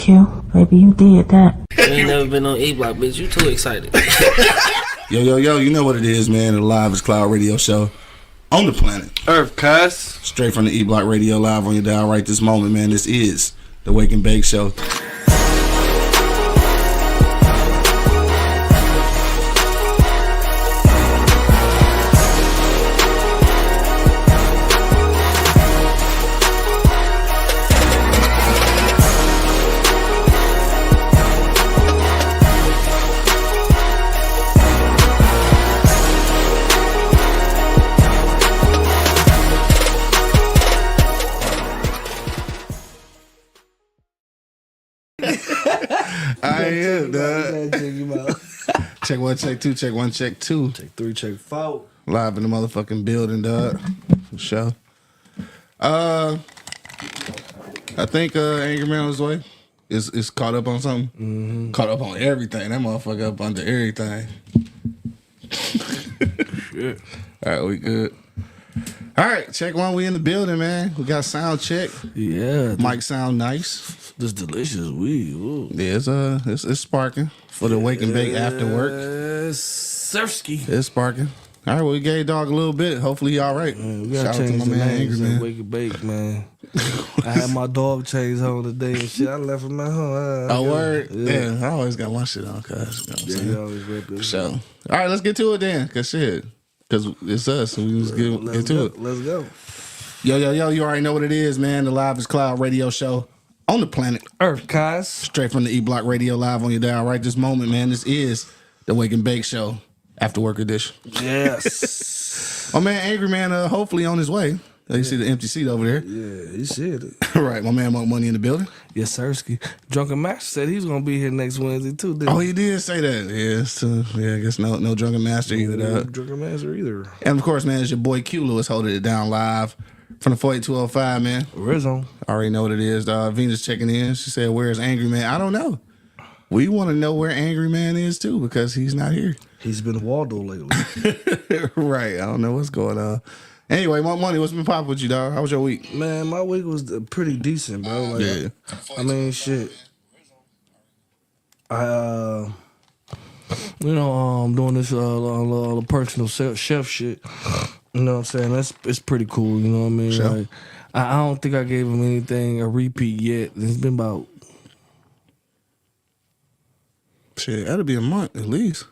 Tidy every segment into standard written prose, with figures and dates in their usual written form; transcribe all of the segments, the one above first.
Thank you. Baby, you did that. You ain't never been on E-Block, bitch. You too excited. Yo, you know what it is, man. The Live is Cloud radio show on the planet Earth, cuz. straight from the E-Block radio live on your dial right this moment, man. This is the Wake and Bake Show. I am, dog. Check one, check two, check one, check two. Check 3, check 4. Live in the motherfucking building, dog. For sure. I think Angry Man on his way. Is caught up on something. Mm-hmm. Caught up on everything. That motherfucker up under everything. Shit. All right, we good. All right, check one. We in the building, man. We got sound check. Yeah. Mic sound nice. This delicious weed. Ooh. Yeah, it's sparking for the wake and bake after work. Surfski. It's sparking. All right, well, we gave dog a little bit. Hopefully, he all right. Man, we gotta Shout out to change my the man, name. Angry Man. Wake and bake, man. I had my dog chains home today and shit. I left him at home. Oh, word? Yeah. I always got my shit on, cuz. You know what I'm saying? You always rep it. For sure. All right, let's get to it then, because shit. Because it's us, so we just get into it. Let's go. Yo, you already know what it is, man. The Live is Cloud radio show on the planet. Earth, cuz. Straight from the E-Block radio live on your dial right this moment, man. This is the Wake and Bake Show after work edition. Yes. My man, Angry Man, hopefully on his way. You see the empty seat over there. Yeah, he said it. Right, my man want money in the building. Yes, Sirski. Drunken Master said he was gonna be here next Wednesday too. Didn't Oh, he? he did say that. Yeah, I guess no Drunken Master either. Dog. Drunken Master either. And of course, man, it's your boy Q Lewis holding it down live from the 48205, man. Rizzo. I already know what it is, dog. Venus checking in. She said, "Where's Angry Man?" I don't know. We want to know where Angry Man is too because he's not here. He's been Waldo lately. Right. I don't know what's going on. Anyway, my money, what's been popping with you, dog? How was your week? Man, my week was pretty decent, bro. Like, Yeah. I mean, shit. I'm doing this personal chef shit. You know what I'm saying? It's pretty cool. You know what I mean? Sure. Like, I don't think I gave him anything a repeat yet. It's been about Shit, that'll be a month at least.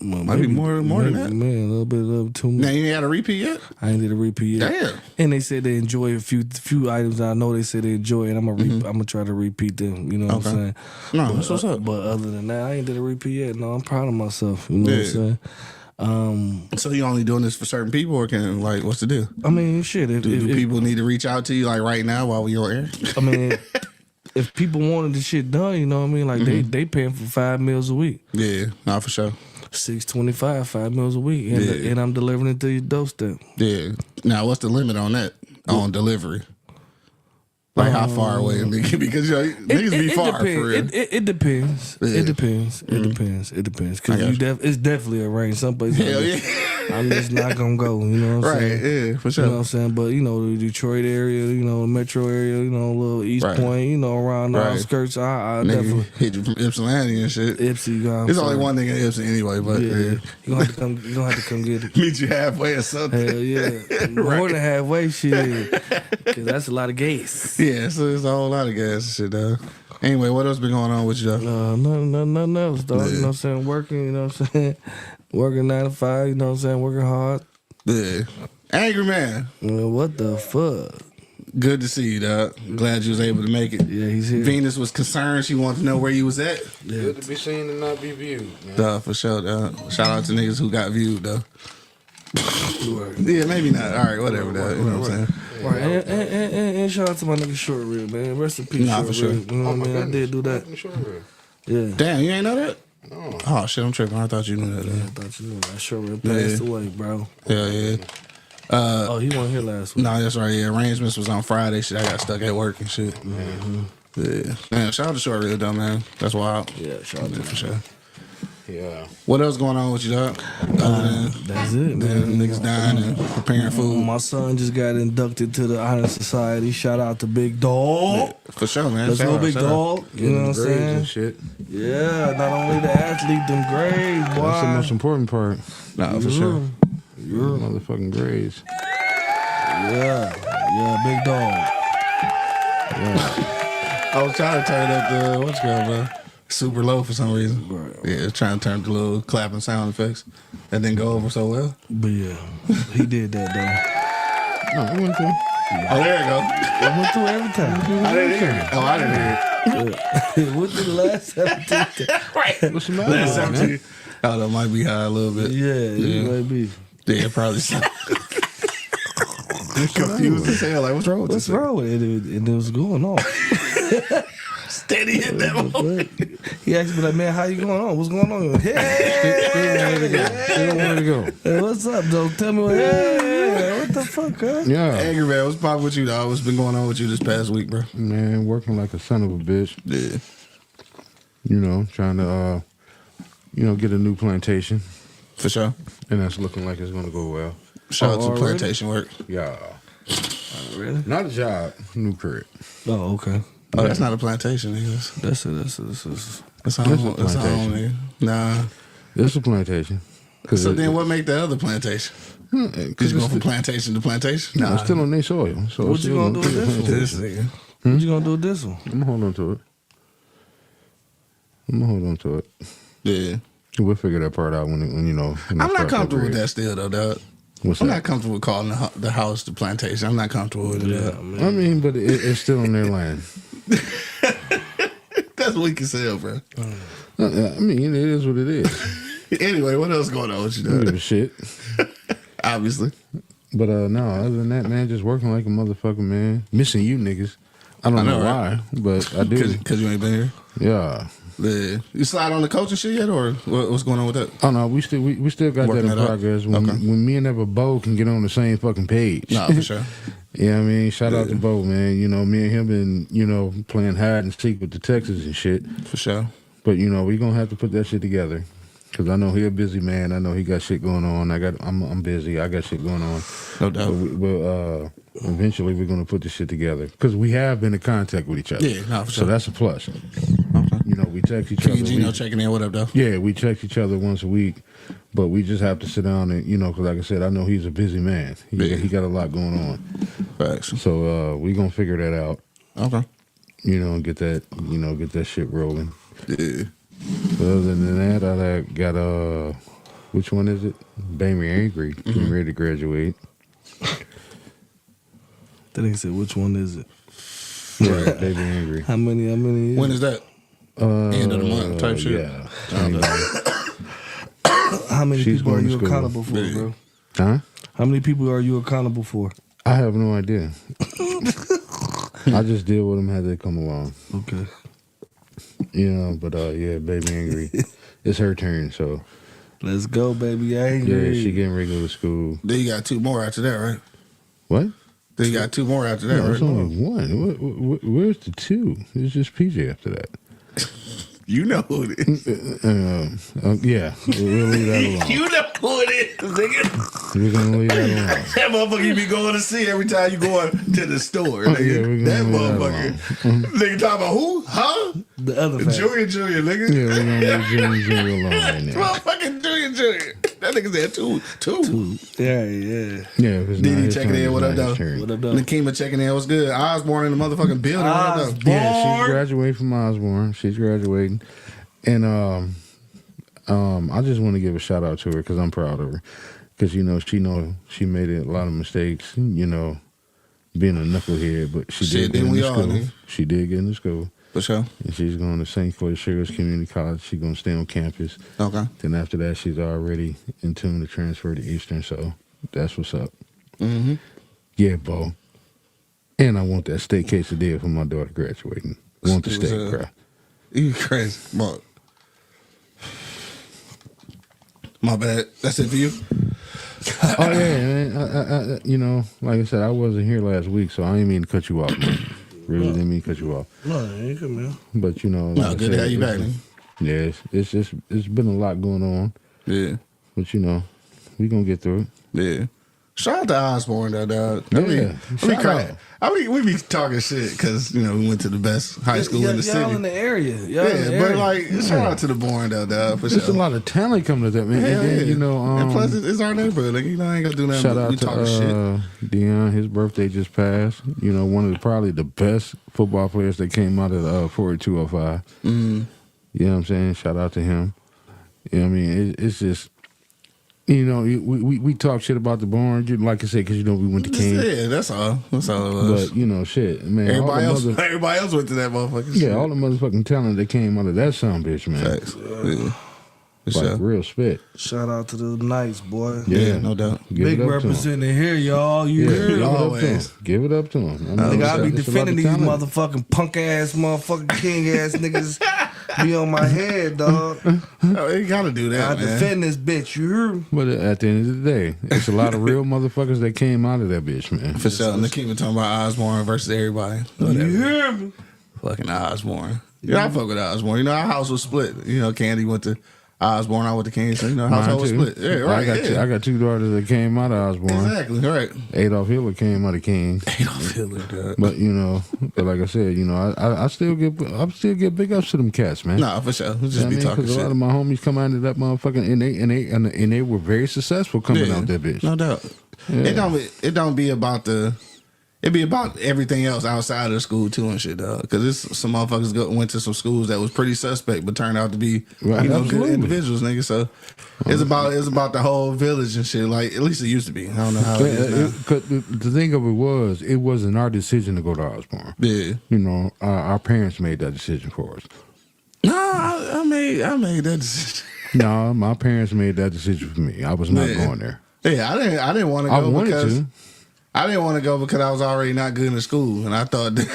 well, Might be more than that. Man, a little bit too much. Now, you ain't had a repeat yet? I ain't did a repeat yet. Damn. And they said they enjoy a few items. I know they said they enjoy it. I'm gonna try to repeat them. You know what I'm saying? No, that's what's up. But other than that, I ain't did a repeat yet. No, I'm proud of myself. You know what I'm saying? So you only doing this for certain people or can, like, what's the deal? I mean, shit. Do people need to reach out to you, like, right now while we're on air? I mean, if people wanted the shit done, you know what I mean? Like, they paying for 5 meals a week. Yeah, not for sure. $6.25, 5 meals a week. And I'm delivering it to your doorstep. Yeah. Now, what's the limit on that, on delivery? Like, how far away? Because, you know, niggas be far, for real. It depends. Yeah. It depends. It depends. Because it's definitely a range. Some places, Hell yeah. I'm just not going to go. You know what I'm saying? Right, yeah, for sure. You know what I'm saying? But, you know, the Detroit area, you know, the metro area, you know, a little East Right. Point, you know, around the Right. outskirts, I Nigga definitely. hit you from Ypsilanti and shit. Ipsy, There's only one thing in Ypsi anyway, but Yeah. yeah. You gonna have to come get it. Meet you halfway or something. Hell yeah. More than halfway shit. Because that's a lot of gas. Yeah, so it's a whole lot of gas and shit, dog. Anyway, what else been going on with you, though? Nothing else, dog. Yeah. You know what I'm saying? Working, you know what I'm saying? Working 9 to 5, you know what I'm saying? Working hard. Yeah. Angry Man. What the fuck? Good to see you, dog. Glad you was able to make it. Yeah, he's here. Venus was concerned. She wanted to know where you was at. Yeah. Good to be seen and not be viewed, man. Dog, for sure, dog. Shout out to niggas who got viewed, though. Yeah, maybe not. All right, whatever, dog. You know what I'm saying? Right. And shout out to my nigga Short Rib, man. Rest in peace, Nah, Short for sure. Rib. You know what I mean? I did do that. Sure, man. Yeah. Damn, you ain't know that? No. Oh, shit, I'm tripping. I thought you knew that, I dog. thought you knew that. Short Rib passed away, bro. Yeah. Oh, he wasn't here last week. No, that's right. Yeah, arrangements was on Friday. Shit, I got stuck at work and shit. Mm-hmm. Yeah. Man, shout out to Short Rib, though, man. That's wild. Yeah, shout out to For sure. Yeah. What else going on with you, dog? That's it, Man, man. niggas dying and preparing food. My son just got inducted to the Honor Society. Shout out to Big Dog. For sure, man. Let's Shout go, out, Big shout out. Dog. You know what I'm Grades and saying? shit. Yeah, not only the athlete, them grades, boy. That's the most important part. Nah, for sure. Your motherfucking grades. Yeah, Big Dog. I was trying to turn up the what's going bro? Super low for some reason. Right. Yeah, trying to turn the little clapping sound effects. That didn't go over so well. But yeah, he did that though. No, it went through. Oh, there you go. It went through every time. I didn't hear it. Oh, I didn't hear it. It went through the last 17. What's the matter? Last man? 17. Oh, that might be high a little bit. Yeah, it might be. Yeah, probably so. Confused as hell. Like, what's wrong with What's this? wrong with it? And it was going on. Steady hit that one. He asked me like, man, how you going on? What's going on? Still wanted to go. Hey, what's up, though? Tell me what the fuck, huh? Yeah. Angry man, what's poppin' with you, dog? What's been going on with you this past week, bro? Man, working like a son of a bitch. Yeah. You know, trying to, get a new plantation. For sure. And that's looking like it's going to go well. Shout out to already? plantation work. Yeah. Really? Not a job, new crib. Oh, okay. Oh, that's not a plantation, niggas. That's it. That's a That's a home, that's a plantation. home, nigga. Nah. It's a plantation. So then what make the other plantation? Because you going from plantation to plantation? Nah, it's still on their soil. So What it's you still gonna do with on this one? This nigga. What you gonna do with this one? I'm going to hold on to it. Yeah. We'll figure that part out when I'm not comfortable with that still, though, dog. What's I'm that? not comfortable with calling the house the plantation. I'm not comfortable with it. Yeah, dog. man. I mean, but it's still on their land. That's weak as hell, bro. I mean, it is what it is. Anyway, what else going on with you, I don't give dog? a shit. Obviously. But no, other than that, man, just working like a motherfucker, man. Missing you niggas. I don't I know, know right? why, but I do. Because you ain't been here? Yeah. Yeah. You slide on the coaching shit yet, or what's going on with that? Oh no, we still got Working that in that out? progress. Okay. When me and that Bo can get on the same fucking page. Nah, for sure. Yeah, I mean, shout out to Bo, man. You know, me and him been, playing hide and seek with the Texans and shit. For sure. But we gonna have to put that shit together. Cause I know he a busy man. I know he got shit going on. I'm busy. I got shit going on. No doubt. But eventually we're gonna put this shit together. Cause we have been in contact with each other. Yeah, nah, for So sure. that's a plus. Okay. We text each other. Gino checking in. What up, though? Yeah, we text each other once a week, but we just have to sit down and, because like I said, I know he's a busy man. He got a lot going on. Facts. So we gonna figure that out, Okay. and get that, get that shit rolling. Yeah. But other than that, I got, which one is it? Baby Angry, getting ready to graduate. That nigga said, which one is it? Yeah, Baby Angry. How many years? When is that? End of the month type shit? Yeah. How many She's people are going to you school. accountable for, Yeah. bro? Huh? How many people are you accountable for? I have no idea. I just deal with them as they come along. Okay. But yeah, Baby Angry. It's her turn, so Let's go, baby. Angry. yeah, she getting regular school. Then you got 2 more after that, right? What? Then you got 2 more after that, No, right? it's only one. Where's the 2? It's just PJ after that. You know who it is. Yeah, we'll leave that alone. You know who it is, nigga. We're gonna leave that alone. That motherfucker you be going to see every time you going to the store, nigga. Yeah, we're That gonna leave motherfucker. that Nigga talking about who? Huh? The other fact. Junior, nigga. Yeah, we're gonna leave Junior alone right now. Motherfucking Junior. That nigga said two. Yeah. Yeah, if it's not Didi his checking turn, in, it's what not up, his though? turn. What up, though? Nakima checking in, what's good? Osborne in the motherfucking building, what up, though? Yeah, she's graduating from Osborne. She's graduating, and I just want to give a shout out to her because I'm proud of her. Because she made a lot of mistakes. Being a knucklehead, but she Shit, did get didn't we into all, school. nigga? She did get into school, For sure. and she's going to St. Clair Sugars Community College. She's going to stay on campus. Okay. Then after that, she's already in tune to transfer to Eastern. So that's what's up. Mm-hmm. Yeah, Bo. And I want that steak quesadilla for my daughter graduating. I want the steak, bro. You crazy. Mark. My bad. That's it for you? Oh yeah, man. I like I said, I wasn't here last week, so I didn't mean to cut you off, man. Really didn't mean to cut you off. No, ain't good, man. But like No, I good to said, have you back, it's- man. Yeah, it's been a lot going on, Yeah. but you know, we gonna get through it. Yeah. Shout out to Osborne, though, dog. I Yeah, mean, shout out. we be talking shit because, you know, we went to the best high school in the city. Y'all in the area. Y'all in the Yeah, but area. like, shout out to the Bourne, though, dog, for There's sure. a lot of talent coming to that, man. Hell and then, yeah. you know, and plus, it's our neighborhood. Like, you know, I ain't gonna do nothing. shout but out we to talking shit. Dion. His birthday just passed. You know, one of probably the best football players that came out of the 4205. Mm. You know what I'm saying? Shout out to him. You know what I mean? It's just, you know, we talk shit about the Barn, like I said, because, you know, we went to King. Yeah, that's all. That's all it was. But, you know, shit, man. everybody all else, the everybody else went to that motherfucking shit. yeah, all the motherfucking talent that came out of that son bitch, man. Facts. Yeah. For Like, sure. real spit. Shout out to the Knights, boy. Yeah, no doubt. Give Big it up to 'em. representing here, y'all. You Yeah, heard? give it up to Always. 'em. Give it up to him. Nigga, I be defending these motherfucking punk ass, motherfucking king ass niggas be on my head, dog. Oh, you gotta do I that, man. defend this bitch, you heard? But at the end of the day, it's a lot of real motherfuckers that came out of that bitch, man. For sure. And they keep talking about Osborne versus everybody. You Whatever. hear me? Fucking Osborne. Yeah, I fuck with Osborne. You know, our house was split. You know, Candy went to Osborne, I went to King. So, you know, our Mine household was too. split. Yeah, right. I got two daughters that came out of Osborne. Exactly, right. Adolf Hitler came out of King. Adolf Hitler, dog. But you know, but like I said, you know, I still get big ups to them cats, man. Nah, for sure. We'll just You know be what I mean? talking 'Cause shit. a lot of my homies come out of that motherfucking and they were very successful coming Yeah, out that bitch. No doubt. Yeah. It don't be about it be about everything else outside of the school too and shit, dog. Because some motherfuckers went to some schools that was pretty suspect, but turned out to be Right, good absolutely. individuals, nigga. So it's about the whole village and shit. Like at least it used to be. I don't know how it is now. 'Cause the thing of it wasn't our decision to go to Osborne. Yeah. You know, our parents made that decision for us. No, I made that decision. No, my parents made that decision for me. I was not Yeah. going there. Yeah, I didn't want to go I wanted because to. I didn't want to go because I was already not good in school, and I thought that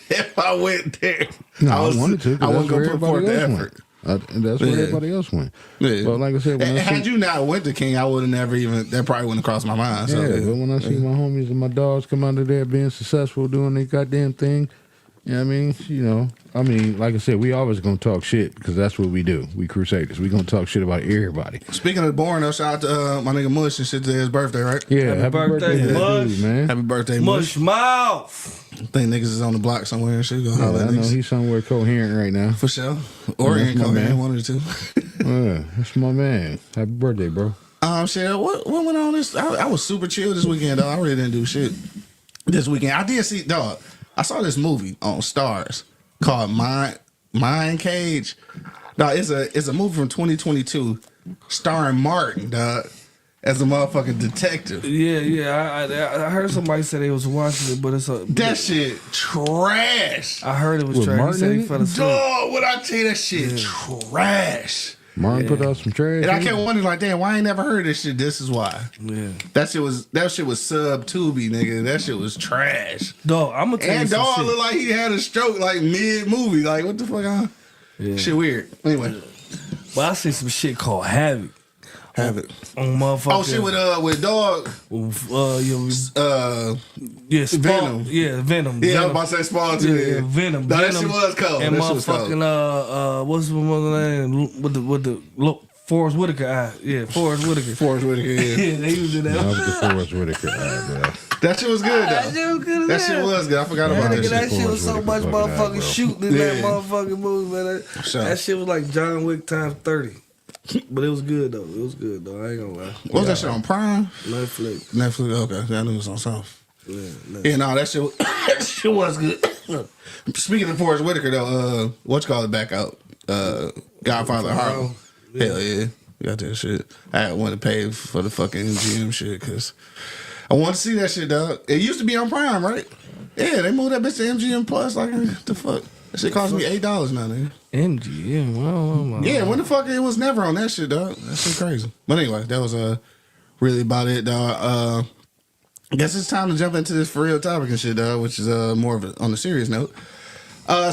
if I went there, No, I wanted to. 'Cause I wasn't that's where gonna put forth everybody the else effort. went. And that's where Yeah. everybody else went. Yeah. But like I said, when I Had see, you not went to King, I would have never even. That probably wouldn't have crossed my mind. So, but when I see my homies and my dogs come out of there being successful, doing their goddamn thing, you know what I mean? You know, I mean, like I said, we always gonna talk shit because that's what we do. We crusaders. We gonna talk shit about everybody. Speaking of the born, though, shout out to my nigga Mush and shit. Today his birthday, right? Yeah, Happy birthday, to that Mush. dude, man. Happy birthday, Mush. Mush mouth. I think niggas is on the block somewhere and shit. Go Yeah, holler I at know niggas. he's somewhere coherent right now. For sure. Or that's my incoherent, man. one of the two. Yeah, that's my man. Happy birthday, bro. Shit, what went on this? I was super chill this weekend, dog. I really didn't do shit this weekend. I did see, dog. I saw this movie on Stars called Mind Cage. Dog, it's a movie from 2022 starring Martin, dog, as a motherfucking detective. Yeah. I heard somebody say they was watching it, but it's a That shit trash. I heard it was With trash. He Martin said in he it? fell asleep. Dog, what I tell you, that shit trash. Martin put out some trash. And I kept wondering, like, damn, why I ain't never heard of this shit? This is why. Yeah. That shit was sub Tubi, nigga. That shit was trash. Dog, I'm gonna tell you And some dog shit. looked like he had a stroke like mid movie. Like what the fuck? Shit weird. Anyway, But I see some shit called Havoc have it. on motherfucker. Oh shit with dog. Spawn. Venom. Yeah, Venom. Yeah, I was Venom. about to say Spawn too. Yeah, Yeah, Venom. No, that Venom. shit was cold. And That shit was cold. motherfucking what's my mother name with the look Forrest Whitaker eye. Yeah, Forrest Whitaker. Forrest Whitaker. Yeah. Yeah, they used it I that. was the Forrest Whitaker. Bro. That shit was good That though. shit was good as That shit hell. was good. I forgot about That that nigga, that shit. shit was so Forrest much Whitaker fucking motherfucking bro. shooting in that Yeah. motherfucking movie, man. Sure. That shit was like John Wick times 30. But it was good though. It was good though. I ain't gonna lie. What was that shit on Prime? Netflix. Netflix. Okay, I knew it was on something. Yeah, Netflix. Yeah, no, that shit, that shit was good. Speaking of Forrest Whitaker, though, what you call it back out? Godfather Harlem. Yeah. Hell yeah, we got that shit. I had wanted to pay for the fucking MGM shit because I wanted to see that shit, dog. It used to be on Prime, right? Yeah, they moved that bitch to MGM Plus. Like, what the fuck? That shit cost me $8 now, nigga. MGM. Well, Yeah, when the fuck it was never on that shit, dog. That shit crazy. But anyway, that was really about it, dog. I guess it's time to jump into this for real topic and shit, dog, which is more of on a serious note.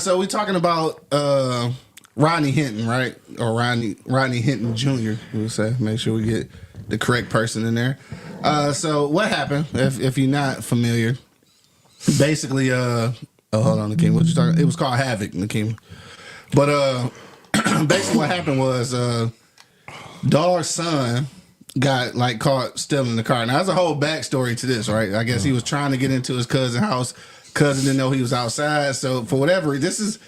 So we talking about Rodney Hinton, right? Or Rodney Hinton Jr. We'll say. Make sure we get the correct person in there. So what happened? If you're not familiar, basically, hold on, Nakeem. What you talking? It was called Havoc, Nakeem. But basically what happened was Dog's son got like caught stealing the car. Now there's a whole backstory to this, right? I guess he was trying to get into his cousin's house. Cousin didn't know he was outside, so for whatever, this is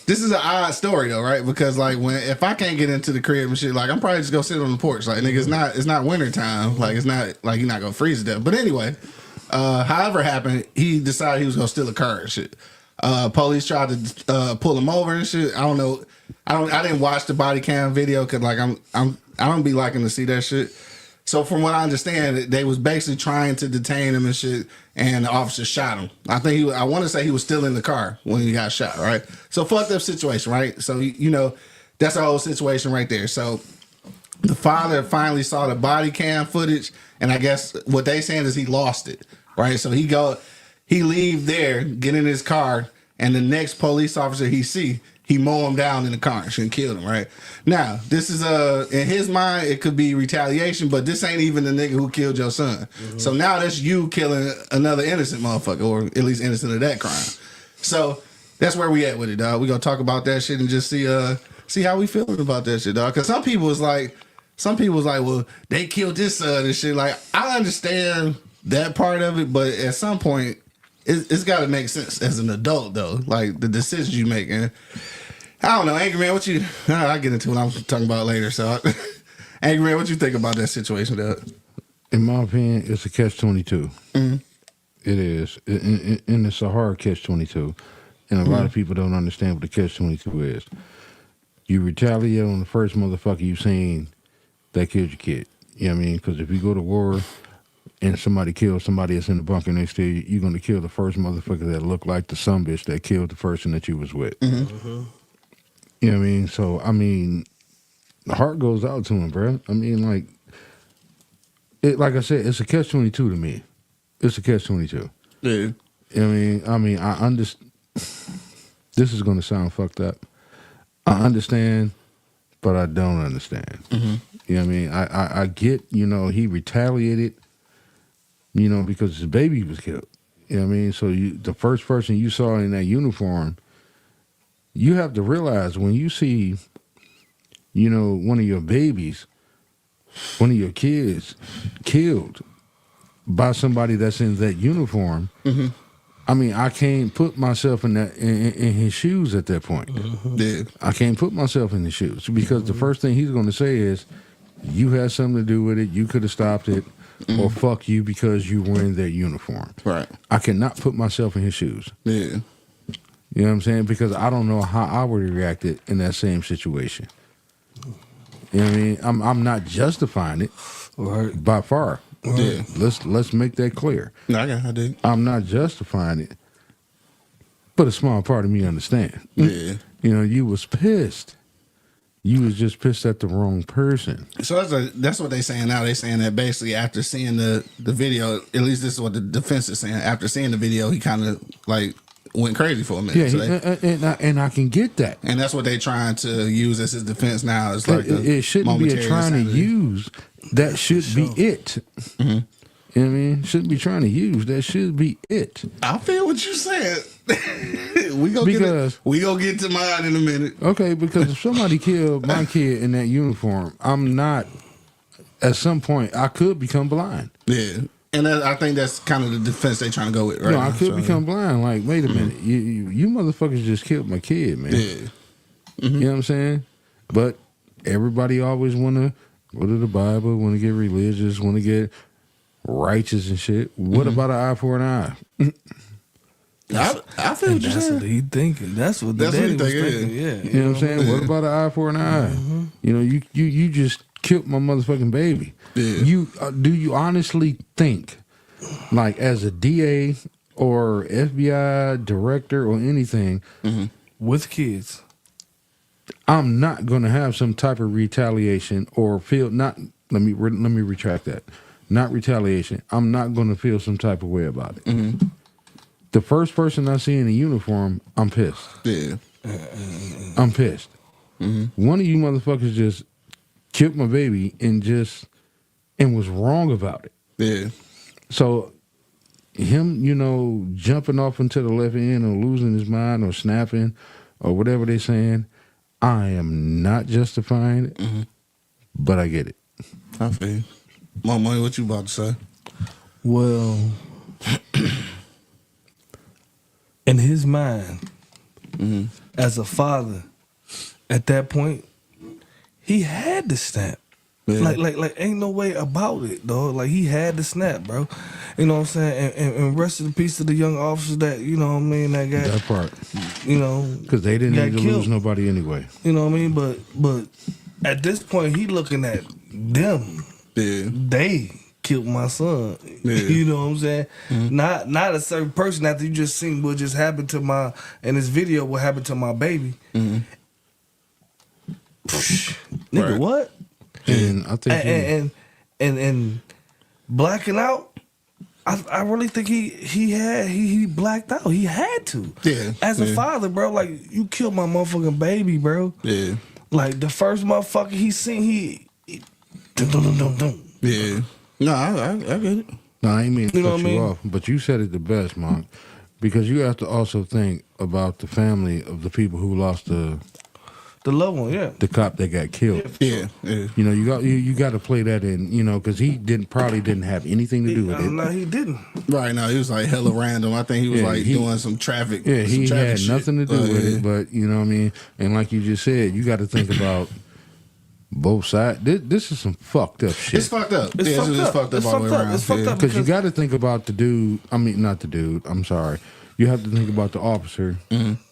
an odd story though, right? Because like if I can't get into the crib and shit, like I'm probably just gonna sit on the porch. Like nigga, it's not winter time. Like it's not like you're not gonna freeze to death. But anyway, however happened, he decided he was gonna steal a car and shit. Police tried to pull him over and shit. I don't know. I didn't watch the body cam video because like I don't be liking to see that shit. So from what I understand, they was basically trying to detain him and shit, and the officer shot him. I want to say he was still in the car when he got shot, right? So fucked up situation, right? So you know that's the whole situation right there. So the father finally saw the body cam footage, and I guess what they saying is he lost it, right? So he leave there, get in his car, and the next police officer he mow him down in the car and killed him, right? Now, this is in his mind, it could be retaliation, but this ain't even the nigga who killed your son. Mm-hmm. So now that's you killing another innocent motherfucker, or at least innocent of that crime. So that's where we at with it, dog. We gonna talk about that shit and just see how we feeling about that shit, dog. Because some people was like, well, they killed this son and shit. Like, I understand that part of it, but at some point, it's got to make sense as an adult, though. Like, the decisions you make. And I don't know, Angry Man, I'll get into what I'm talking about later. So, Angry Man, what you think about that situation, dog? In my opinion, it's a catch-22. Mm-hmm. It is. And it's a hard catch-22. And a lot of people don't understand what the catch-22 is. You retaliate on the first motherfucker you seen that killed your kid. You know what I mean? Because if you go to war and somebody kills somebody that's in the bunker next to you, you're going to kill the first motherfucker that looked like the sumbitch that killed the person that you was with. Mm-hmm. Mm-hmm. You know what I mean? So, I mean, the heart goes out to him, bro. I mean, like I said, it's a catch-22 to me. It's a catch-22. Yeah. You know what I mean? I understand. This is going to sound fucked up. I understand, but I don't understand. Mm-hmm. You know what I mean? I get, he retaliated, because his baby was killed. You know what I mean? So the first person you saw in that uniform, you have to realize when you see, one of your babies, one of your kids killed by somebody that's in that uniform, mm-hmm. I mean, I can't put myself in his shoes at that point. Mm-hmm. Yeah. I can't put myself in his shoes because the first thing he's going to say is, you had something to do with it, you could have stopped it, or fuck you because you were in that uniform. Right. I cannot put myself in his shoes. Yeah. You know what I'm saying? Because I don't know how I would have reacted in that same situation. You know what I mean? I'm not justifying it by far. Yeah. Let's make that clear. No, I did. I'm not justifying it, but a small part of me understand. Yeah. You was pissed. You was just pissed at the wrong person. So that's what they saying now. They saying that basically after seeing the video, at least this is what the defense is saying. After seeing the video, he kind of like went crazy for a minute. Yeah, and I can get that. And that's what they trying to use as his defense now. It's like it shouldn't be trying to use. That should be it. Mm-hmm. You know what I mean? Shouldn't be trying to use. That should be it. I feel what you said. we gonna get to mine in a minute. Okay, because if somebody killed my kid in that uniform, I'm not. At some point, I could become blind. Yeah, and I think that's kind of the defense they trying to go with, right? No, I could become blind. Like, wait a minute, you motherfuckers just killed my kid, man. Yeah, mm-hmm. You know what I'm saying? But everybody always want to go to the Bible, want to get religious, want to get righteous and shit. What about an eye for an eye? I feel what you're saying. That's what he thinking. That's what daddy was thinking. Yeah. You know what I'm saying? What about an eye for an eye? Mm-hmm. You just killed my motherfucking baby. Yeah. Do you honestly think, like as a DA or FBI director or anything, with kids, I'm not going to have some type of retaliation or feel not. Let me retract that. Not retaliation. I'm not going to feel some type of way about it. Mm-hmm. The first person I see in a uniform, I'm pissed. Yeah. I'm pissed. Mm-hmm. One of you motherfuckers just killed my baby and was wrong about it. Yeah. So him, jumping off into the left end or losing his mind or snapping or whatever they saying, I am not justifying it, but I get it. I feel you. Mama, what you about to say? Well, in his mind, as a father, at that point, he had to snap. Yeah. Like, ain't no way about it, dog. Like, he had to snap, bro. You know what I'm saying? And rest in peace to the young officers that, you know what I mean, that got, That part. you know, Because they didn't got need to killed. lose nobody anyway. You know what I mean? But at this point, he looking at them. Yeah. They killed my son. Yeah. You know what I'm saying? Not a certain person after you just seen what just happened to my, in this video, what happened to my baby. Nigga, Right. what? And I think And blacking out. I really think he blacked out. He had to. Yeah, As a yeah. father, bro, like, you killed my motherfucking baby, bro. Yeah. Like, the first motherfucker he seen, he dum, dum, dum, dum, dum. Yeah. No, I get it. no, I ain't mean to You know cut what I you mean? off, but you said it the best, Mark. Because you have to also think about the family of the people who lost the The loved one, yeah. cop that got killed. Yeah. Yeah. You know, you got to play that in. You know, because he probably didn't have anything to do with it. No, he didn't. Right now, he was like hella random. I think he was Yeah, like he- doing some traffic. Yeah, some he traffic had shit. nothing to do with yeah. it. But you know what I mean. And like you just said, you got to think about both sides. This is some fucked up shit. It's fucked up. It's yeah, fucked it's up. fucked up It's all the way fucked up. around. It's fucked yeah. up. Because you got to think about the dude. I mean, not the dude. I'm sorry. You have to think about the officer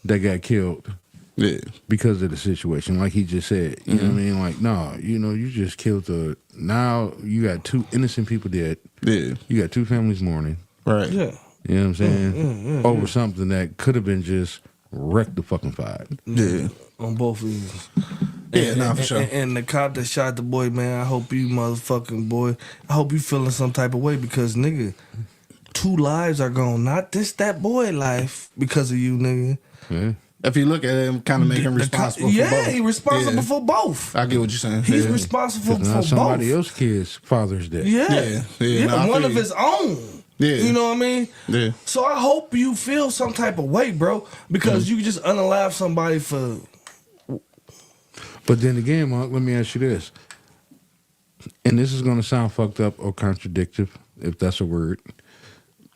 that got killed Yeah. because of the situation. Like he just said, you know what I mean? Like, no, you just killed the. Now you got two innocent people dead. Yeah. You got two families mourning. Right. Yeah. You know what I'm saying? Over something that could have been just rectified. Yeah. On both ends. Yeah, nah, for sure. And the cop that shot the boy, man, I hope you motherfucking boy, I hope you feeling some type of way because, nigga, 2 lives are gone. Not this, that boy life because of you, nigga. Yeah. If you look at him, kind of make him responsible for both. Yeah, he responsible Yeah. for both. I get what you're saying. He's yeah. responsible Because now for somebody both. else's kid's father's dead. Yeah. Yeah, nah, I one feel of you. his own. Yeah. You know what I mean? Yeah. So I hope you feel some type of way, bro, because you just unalive somebody for. But then again, Mark, let me ask you this. And this is going to sound fucked up or contradictory, if that's a word.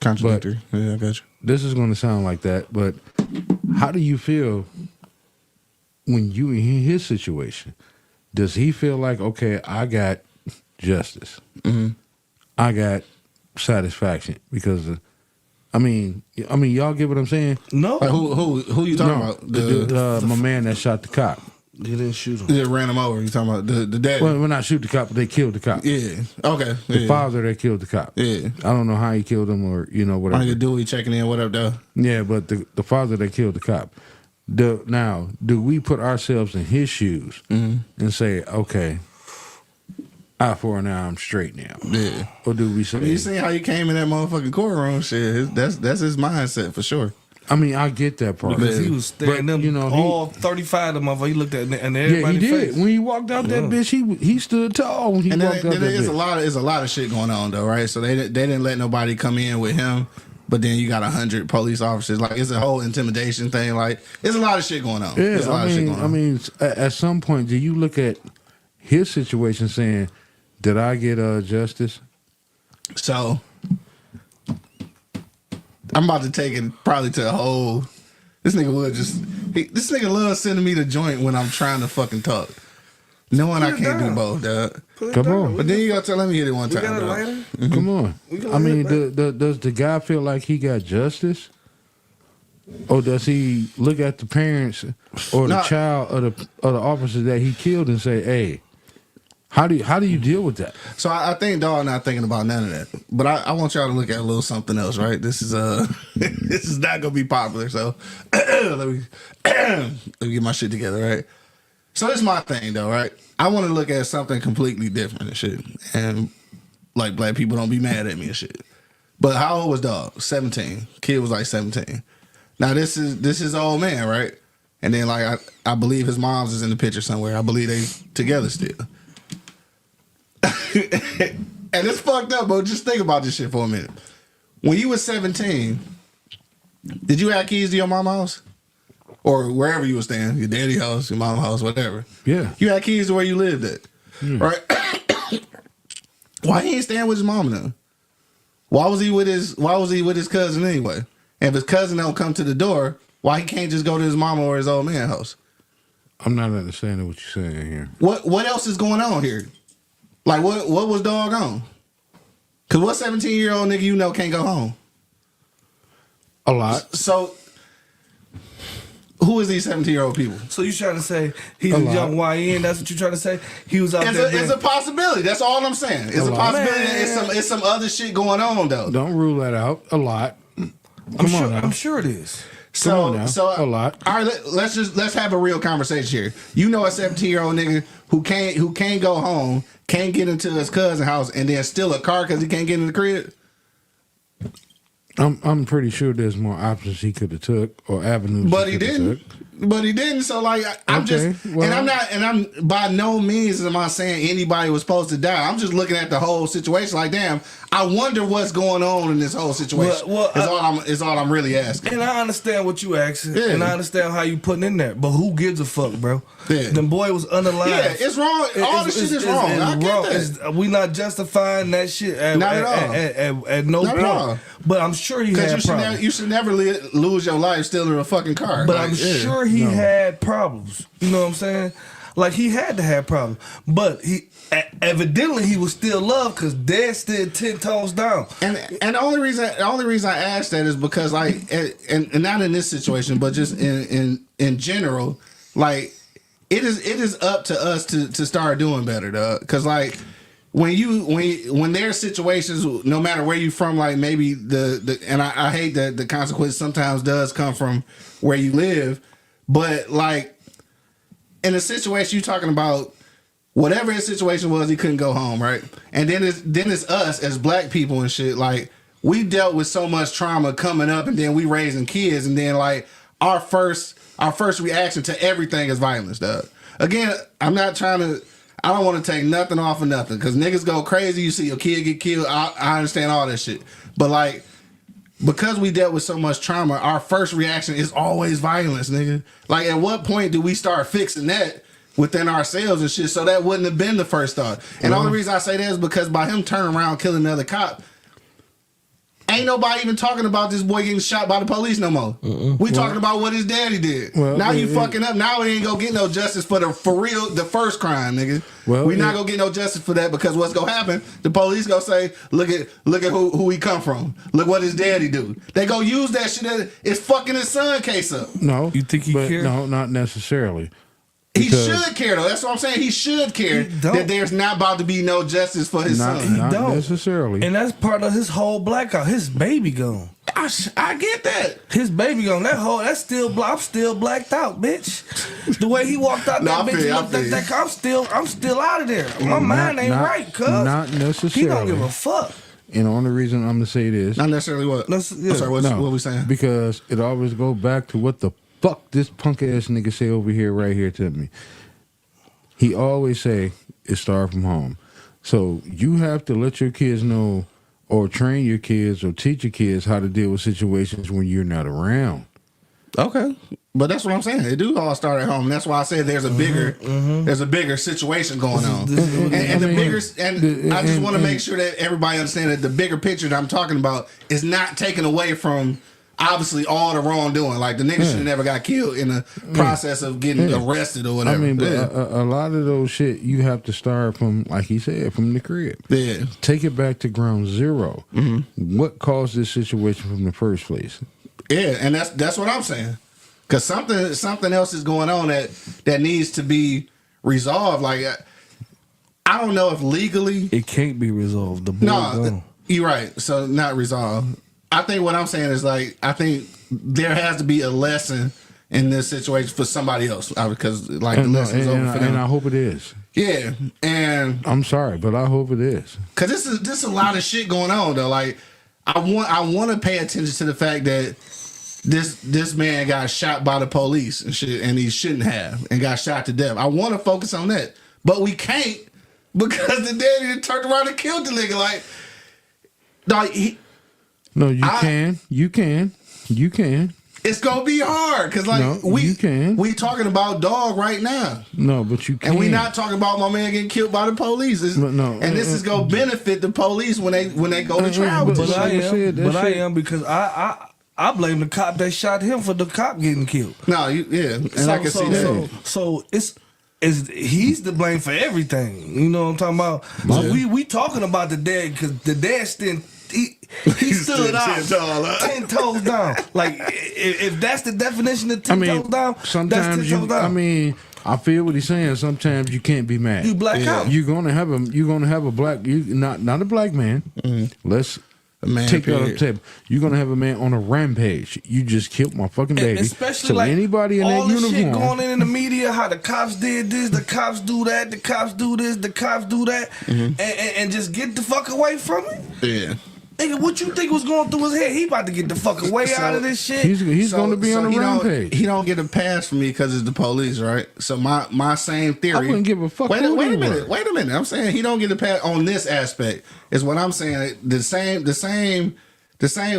Contradictory. Yeah, I got you. This is going to sound like that, but how do you feel when you in his situation? Does he feel like, okay, I got justice, I got satisfaction because, I mean, y'all get what I'm saying? No. Like, who you talking about? My man that shot the cop. He didn't shoot him. They ran him over. You talking about the dad? Well, when I shoot the cop, they killed the cop. Yeah. Okay. The Yeah. father that killed the cop. Yeah. I don't know how he killed him or whatever. Like a Dewey checking in. What up, though? Yeah, but the father that killed the cop. Now, do we put ourselves in his shoes and say, okay, eye for an eye, I'm straight now? Yeah. Or do we say, You see how he came in that motherfucking courtroom? Shit, that's his mindset for sure. I mean, I get that part. Because he was staring But, them, he- all 35 of them motherfuckers. He looked at and yeah, everybody he did. face. When he walked out that bitch, he stood tall when he And walked then out that there's bitch. a lot of shit going on though, right? So they didn't let nobody come in with him, but then you got 100 police officers. Like it's a whole intimidation thing. Like it's a lot of shit going on. There's a lot Yeah, of shit going on. I mean, at some point, do you look at his situation saying, did I get justice? So I'm about to take it probably to a whole. This nigga this nigga loves sending me the joint when I'm trying to fucking talk, knowing I Put it can't do down. both, dog. Put it Come down. on. But then you gotta tell me hit it one We time. got a dog. lighter? Come on. We gonna I mean, hit it, does the guy feel like he got justice? Or does he look at the parents or the No. child or the officer that he killed and say, hey, how do you deal with that? So I think dog not thinking about none of that. But I want y'all to look at a little something else, right? This is this is not gonna be popular. So let me get my shit together, right? So it's my thing though, right? I want to look at something completely different and shit. And like black people don't be mad at me and shit. But how old was dog? 17. Kid was like 17. Now this is old man, right? And then like I believe his mom's is in the picture somewhere. I believe they together still. And it's fucked up, bro. Just think about this shit for a minute. When you was 17, did you have keys to your mama's house? or wherever you were staying, your daddy house, your mama house, whatever. Yeah. You had keys to where you lived at, right? Why he ain't staying with his mama then? Why was he with his cousin anyway? And if his cousin don't come to the door, why he can't just go to his mama or his old man house? I'm not understanding what you're saying here. What else is going on here? Like what was dog on? Cause what 17-year-old nigga you know can't go home? A lot. So who is these 17-year-old people? So you trying to say he's a young YN? That's what you trying to say? He was out there. It's a possibility. That's all I'm saying. It's a possibility. It's some other shit going on though. Don't rule that out. A lot. I'm sure it is. So a lot. All right, let's have a real conversation here. You know a 17-year-old nigga who can't go home, can't get into his cousin's house, and then steal a car because he can't get in the crib. I'm pretty sure there's more options he could have took or avenues. But he didn't. But he didn't. So like I'm by no means am I saying anybody was supposed to die. I'm just looking at the whole situation. Like, damn, I wonder what's going on in this whole situation. Is all I'm really asking. And I understand what you asking, Yeah. and I understand how you putting in there. But who gives a fuck, bro? Yeah. The boy was unalived. Yeah, it's wrong. All this shit is wrong. I get that. We not justifying that shit at, Not at all. at no Not at all. point. But I'm sure he had problems. You should never lose your life stealing a fucking car. But I'm sure he had problems. You know what I'm saying? Like, he had to have problems. But he evidently he was still loved because they're still 10 toes down. And the only reason I asked that is because like and not in this situation, but just in general, like it is up to us to start doing better, dog. Because like when there's situations, no matter where you from, like maybe and I hate that the consequence sometimes does come from where you live, but like in a situation you're talking about, whatever his situation was, he couldn't go home, right? And then it's us as black people and shit. Like, we dealt with so much trauma coming up, and then we raising kids, and then like our first reaction to everything is violence, dog. Again, I don't want to take nothing off of nothing, because niggas go crazy. You see your kid get killed. I understand all that shit, but like, because we dealt with so much trauma, our first reaction is always violence, nigga. Like, at what point do we start fixing that within ourselves and shit? So that wouldn't have been the first thought. And the only reason I say that is because by him turning around killing another cop, ain't nobody even talking about this boy getting shot by the police no more. We talking about what his daddy did. Now you fucking up. Now we ain't gonna get no justice for the first crime, nigga. We not gonna get no justice for that, because what's gonna happen? The police gonna say, look at who he come from. Look what his daddy do. They gonna use that shit. It's fucking his son case up. No, you think he care? No, not necessarily. He should care, though. That's what I'm saying. He should care that there's not about to be no justice for his son. Not necessarily. And that's part of his whole blackout. His baby gone. I get that. His baby gone. I'm still blacked out, bitch. The way he walked out that bitch, looked at that car, I'm still out of there. My mind ain't right, cuz. Not necessarily. He don't give a fuck. And the only reason I'm gonna say this, not necessarily what. I'm sorry, what we saying? Because it always go back to what the fuck this punk ass nigga say over here, right here to me. He always say it start from home. So you have to let your kids know, or train your kids, or teach your kids how to deal with situations when you're not around. Okay, but that's what I'm saying. It do all start at home. That's why I said there's a bigger situation going on, and I just want to make sure that everybody understands that the bigger picture that I'm talking about is not taken away from, obviously, all the wrongdoing. Like, the nigga should have never got killed in the process of getting arrested or whatever. I mean, but a lot of those shit, you have to start from, like he said, from the crib. Yeah. Take it back to ground zero. What caused this situation from the first place? Yeah, and that's what I'm saying. Because something else is going on that needs to be resolved. Like, I don't know if legally it can't be resolved. The boy you're right. So not resolved. I think what I'm saying is, like, I think there has to be a lesson in this situation for somebody else, because like the lesson's over for them. And I hope it is. Yeah, and I'm sorry, but I hope it is. Because this is a lot of shit going on though. Like, I want to pay attention to the fact that this man got shot by the police and shit, and he shouldn't have, and got shot to death. I want to focus on that, but we can't, because the daddy turned around and killed the nigga. Like no, you can. It's gonna be hard because No, you can. we talking about dog right now, No, but you can't. and we not talking about my man getting killed by the police. No, and this is gonna benefit the police when they go to trial. but with this But I shit. like I said, that am. But I shit- am because I blame the cop that shot him for the cop getting killed. No, and I can see that. So he's to blame for everything. You know what I'm talking about? So we talking about the dad because the dad still he stood out 10 tall, huh? 10 toes down. Like if that's the definition of 10 toes down, that's 10 sometimes toes down. I feel what he's saying. Sometimes you can't be mad. You black out. You're gonna have a black. Not a black man. Let's A man, take that off the period. table. You're gonna have a man on a rampage. You just killed my fucking baby. Especially so like anybody in all that this shit uniform. going in the media, how the cops did this, the cops do that, the cops do this, the cops do that, and just get the fuck away from it. Yeah. Nigga, what you think was going through his head? He about to get the fuck away out of this shit. He's going to be on a rampage. He don't get a pass from me because it's the police, right? So my same theory. I wouldn't give a fuck. Wait who a he minute. was. Wait a minute. I'm saying he don't get a pass on this aspect. Is what I'm saying. The same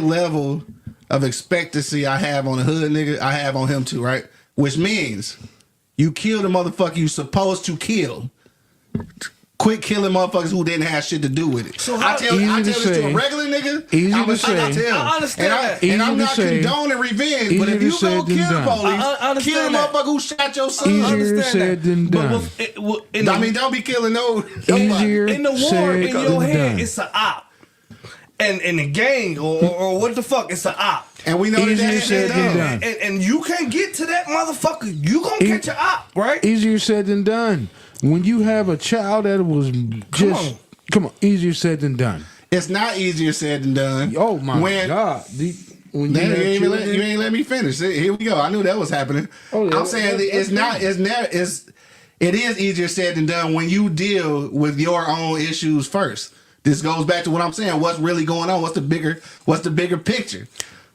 level of expectancy I have on a hood nigga, I have on him too, right? Which means you kill the motherfucker you supposed to kill. Quit killing motherfuckers who didn't have shit to do with it. So I tell easy this to to a say. regular nigga. Easy I'm to say. I understand that. And I'm Easy to not say. condoning revenge, but Easy if to you say go than kill the done. police, I understand kill the that. motherfucker who shot your son. Easier Understand said that. than But done. I mean, don't be killing nobody. Easier in the war, said in your than head, done. it's an op. And in the gang, or what the fuck, it's an op. And we know that Easier that said shit than done. done. And you can't get to that motherfucker. You gonna catch an op, right? Easier said than done. When you have a child that was just come on, easier said than done. It's not easier said than done. Oh my God! When Man, have you children- ain't let me finish. Here we go. I knew that was happening. Oh, yeah, I'm saying it is easier said than done when you deal with your own issues first. This goes back to what I'm saying. What's really going on? What's the bigger picture?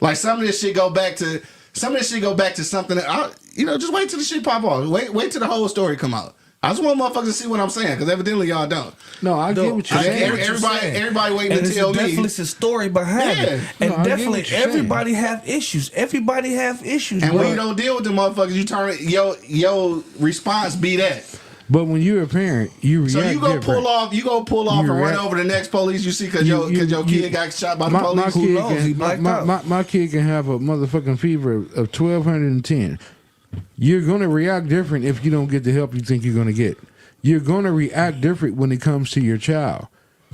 Like some of this shit go back to something that just wait till the shit pop off. Wait till the whole story come out. I just want motherfuckers to see what I'm saying because evidently y'all don't. No, I get what you're saying. Everybody waiting and to tell me. Definitely it's a story behind it. Yeah. And No, I get definitely what you're saying. everybody have issues. Everybody have issues. And bro. when you don't deal with the motherfuckers, you turn your response be that. But when you're a parent, you react So you go different. pull off You and run react- over the next police you see because your kid got shot by the My police. kid, knows? He blacked out. my kid can have a motherfucking fever of 1210. You're gonna react different if you don't get the help you think you're gonna get. You're gonna react different when it comes to your child.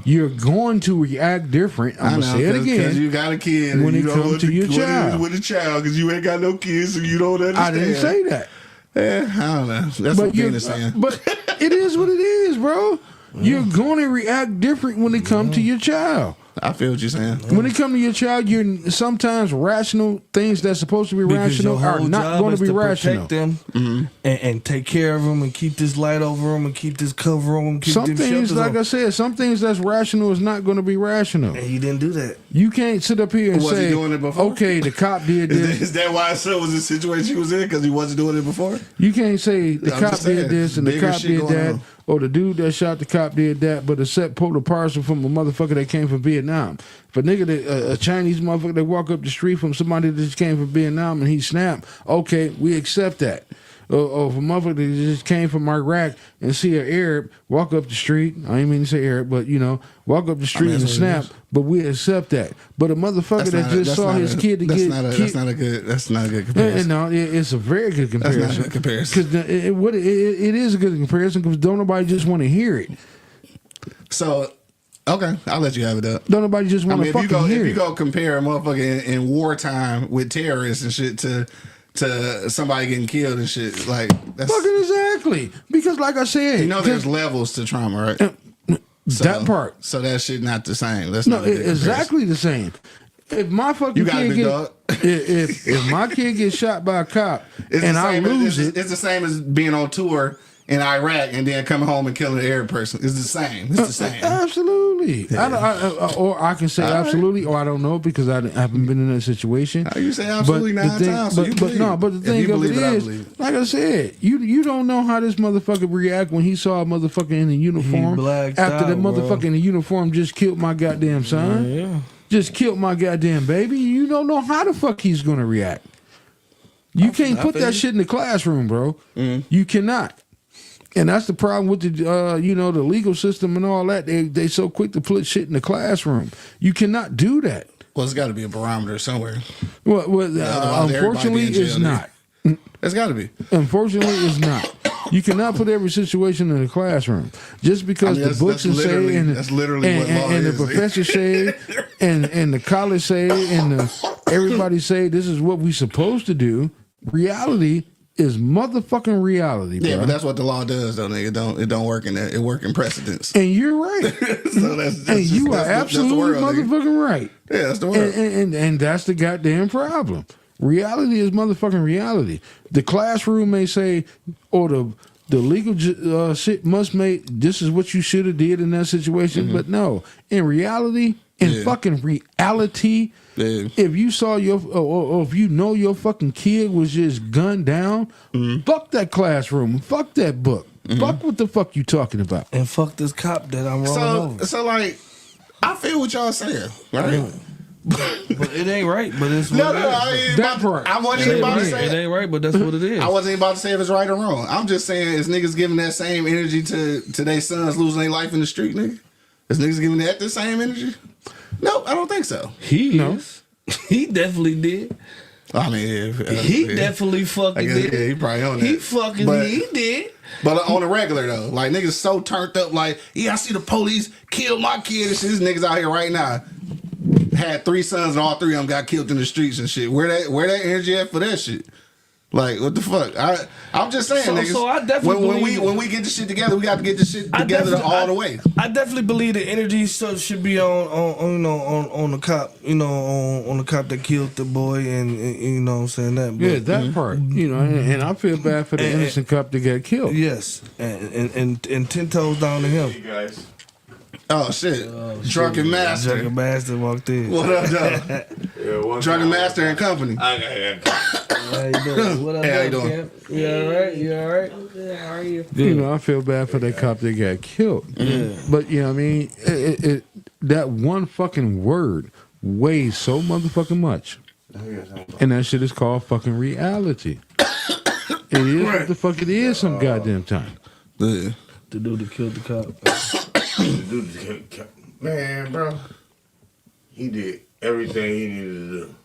You're going to react different. I'm gonna say it again. Because you got a kid when and it you don't comes to your child. with a child because you ain't got no kids so you don't understand. I didn't say that. Yeah, I don't know. That's what you're- Venus saying. But it is what it is, bro. You're going to react different when it comes to your child. I feel what you're saying. When it comes to your child, you're sometimes rational things that's supposed to be Because rational your are whole not job going is to be rational. protect them and take care of them and keep this light over them and keep this cover on them. Keep Some them things, shelters like on. I said, some things that's rational is not going to be rational. And he didn't do that. You can't sit up here and Was he say, doing it before? okay, the cop did this. Is that why his son was in the situation he was in because he wasn't doing it before? You can't say the I'm cop just saying, did this and the bigger cop shit did going that, on. or the dude that shot the cop did that, but except pulled a parcel from a motherfucker that came from Vietnam. If a nigga, a Chinese motherfucker that walk up the street from somebody that just came from Vietnam and he snapped, okay, we accept that. Or if a motherfucker that just came from Iraq and see an Arab walk up the street, I ain't mean to say Arab, but walk up the street and that's what it snap, is. but we accept that. But a motherfucker that just saw his kid to get That's not a good comparison. no, it's a very good comparison. That's not a good comparison. Because it is a good comparison because don't nobody just want to hear it. So, okay, I'll let you have it up. Don't nobody just I want mean, to if fucking hear you it. go compare a motherfucker in wartime with terrorists and shit to somebody getting killed and shit, like that's Fucking exactly. Because like I said, there's levels to trauma, right? that part. So that shit not the same. That's No, not a good exactly the same. If my fucking You got it, kid big dog. if my kid gets shot by a cop and I lose it, it's the same as being on tour in Iraq and then coming home and killing an Arab person. It's the same. It's the same. absolutely. Or I can say absolutely, or I don't know because I haven't been in that situation. You say absolutely But the 9 thing- times. So but, you but believe no, it. but the If thing you of it believe I is, believe it. like I said, you don't know how this motherfucker react when he saw a motherfucker in a uniform blacked after that out, bro. motherfucker in the uniform just killed my goddamn son. Yeah. Just killed my goddamn baby. You don't know how the fuck he's gonna react. You can't put that shit in the classroom, bro. You cannot. And that's the problem with the the legal system and all that. They so quick to put shit in the classroom. You cannot do that. Well, it's got to be a barometer somewhere. Well, Otherwise, unfortunately, everybody be in it's jail, not. It's got to be. Unfortunately, it's not. You cannot put every situation in the classroom just because the books say and that's literally what law and is. the professor say and the college say and everybody say this is what we supposed to do. Reality is motherfucking reality, bro. Yeah, but that's what the law does, though, nigga. It don't work in that. It work in precedence. And you're right. So that's And you are that's the absolutely world, nigga. motherfucking right. Yeah, that's the word. And that's the goddamn problem. Reality is motherfucking reality. The classroom may say, or the legal shit must make, this is what you should have did in that situation. But no, in reality, fucking reality, if you saw or if you know your fucking kid was just gunned down, fuck that classroom, fuck that book, fuck what the fuck you talking about. And fuck this cop that I'm rolling over. So like, I feel what y'all saying, right? But it ain't right, but it's what No, it is. I wasn't even about to say It ain't right, but that's what it is. I wasn't even about to say if it's right or wrong. I'm just saying, is niggas giving that same energy to their sons losing their life in the street, nigga? Is niggas giving that the same energy? No, I don't think so. He is. He definitely did. I mean, He definitely fucking did. Yeah, he probably on that. He did. But on the regular though, like niggas so turned up, like, yeah, I see the police kill my kid and shit. These niggas out here right now had 3 sons and all 3 of them got killed in the streets and shit. Where that energy at for that shit? Like, what the fuck? I'm just saying, niggas. So I definitely when we get this shit together, we got to get this shit together all the way. I definitely believe the energy should be on the cop, on the cop that killed the boy, and you know what I'm saying that. But, That part, and I feel bad for the innocent cop that got killed. Yes, and 10 toes down to him. Hey guys. Oh shit! Drunken Master. Drunken Master walked in. What up, though? Drunken Master and Company. I How you doing? What up, Hey, how you doing? Camp? You all right? You all right? I'm good. How are you? I feel bad for that cop that got killed. Yeah. But I mean, that one fucking word weighs so motherfucking much, and that shit is called fucking reality. It is what the fuck it is. Some goddamn time. Yeah. The dude that killed the cop. Man, bro. He did everything he needed to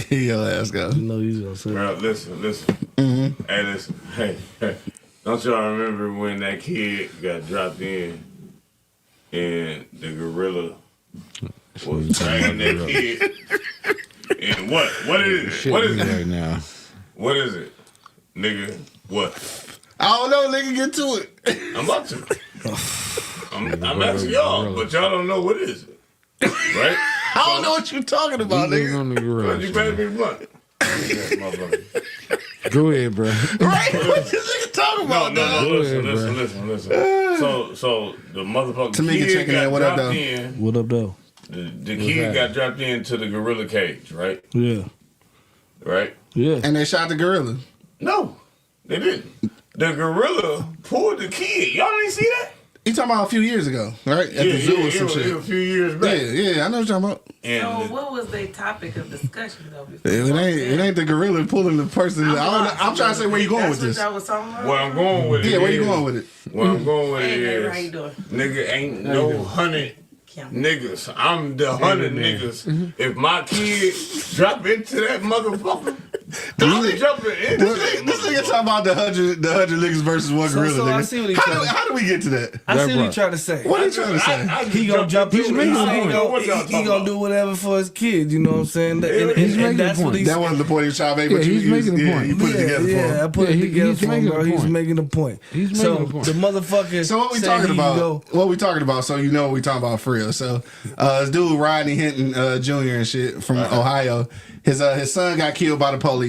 do. Your ass go. You know he's gonna say Bro, listen. Hey, listen. Hey. Don't y'all remember when that kid got dropped in and the gorilla was dragging that kid? And what? What is it? What is it? Right now? What is it? Nigga, what? I don't know, nigga. Get to it. I'm about to. I'm asking y'all, but y'all don't know what is it. Right? I don't know what you're talking about, Lean nigga. on the garage. You better be blunt. Go ahead, bro. Right? What this nigga talking about, dog? Listen. So the motherfucking Tamika kid checking got in. What up, dropped though? in. what up, though? The kid got dropped into the gorilla cage, right? Yeah. Right? Yeah. And they shot the gorilla. No, they didn't. The gorilla pulled the kid. Y'all didn't see that? You talking about a few years ago, right? At the zoo or some it shit. was a few years back. Yeah, I know what you're talking about. And So what was the topic of discussion though? before It ain't the gorilla pulling the person. I'm trying to say where you going with That's this. what y'all was talking about? where I'm going with it. Yeah, where you is- going with it? Where I'm going with Hey, it neighbor, how you is, doing? nigga, ain't no 100 Kim. niggas. I'm the 100 niggas. If my kid drop into that motherfucker, I'm jumping into that This nigga talking about the 100 niggas versus one gorilla, so nigga. I see what he how, trying do, to- how do we get to that? I see what part. he trying to say. What are you trying to say? He gonna jump He's in. making a He gonna do whatever for his kids. You know what I'm saying? He's making that's a what point. he's. That wasn't the point he was trying to make, but Yeah, you he's making a point. You put it together for I him. put it Yeah, together he's for him, making bro. a He's point. making a point. He's so making a point. the motherfucker. So what we said talking he about? go- What we talking about? So you know what we talking about for real. So this dude Rodney Hinton Jr. and shit from Ohio, his son got killed by the police.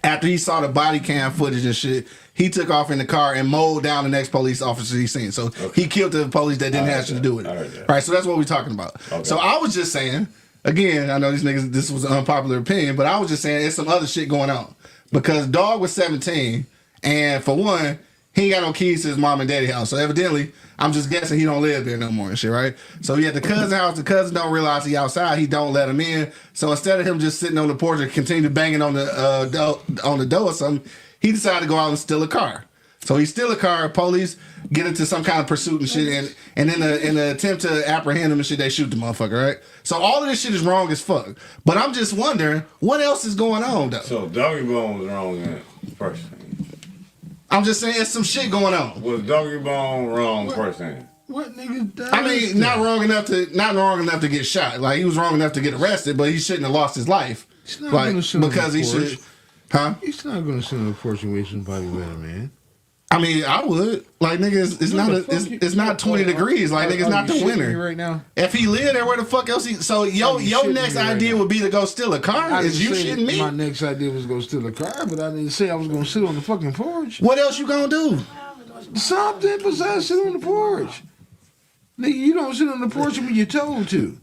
After he saw the body cam footage and shit, he took off in the car and mowed down the next police officer he seen. So he killed the police that didn't have shit to do with it. Right. So that's what we're talking about. So I was just saying, again, I know these niggas, this was an unpopular opinion, but I was just saying it's some other shit going on because dog was 17, and for one, he ain't got no keys to his mom and daddy house. So evidently, I'm just guessing he don't live there no more and shit, right? So he at the cousin house. The cousin don't realize he outside. He don't let him in. So instead of him just sitting on the porch and continue banging on the door or something, he decided to go out and steal a car. So he steal a car. Police get into some kind of pursuit and shit, and in the attempt to apprehend him and shit, they shoot the motherfucker, right? So all of this shit is wrong as fuck. But I'm just wondering what else is going on though. So Doggy Bone was wrong in first thing. I'm just saying it's some shit going on. Was Doggy Bone wrong first thing? What nigga died? I mean, not wrong enough to get shot. Like he was wrong enough to get arrested, but he shouldn't have lost his life. He's not Like gonna sit on because the he porch. should, huh? He's not gonna sit on the porch and wait somebody better, man. I mean, I would. Like nigga, it's not 20 degrees. Like nigga, it's not the winter right now. If he lived there, where the fuck else he? So your next idea would be to go steal a car? Is you shitting me? My next idea was go steal a car, but I didn't say I was gonna sit on the fucking porch. What else you gonna do? Something besides sit on the porch. Nigga, you don't sit on the porch when you're told to.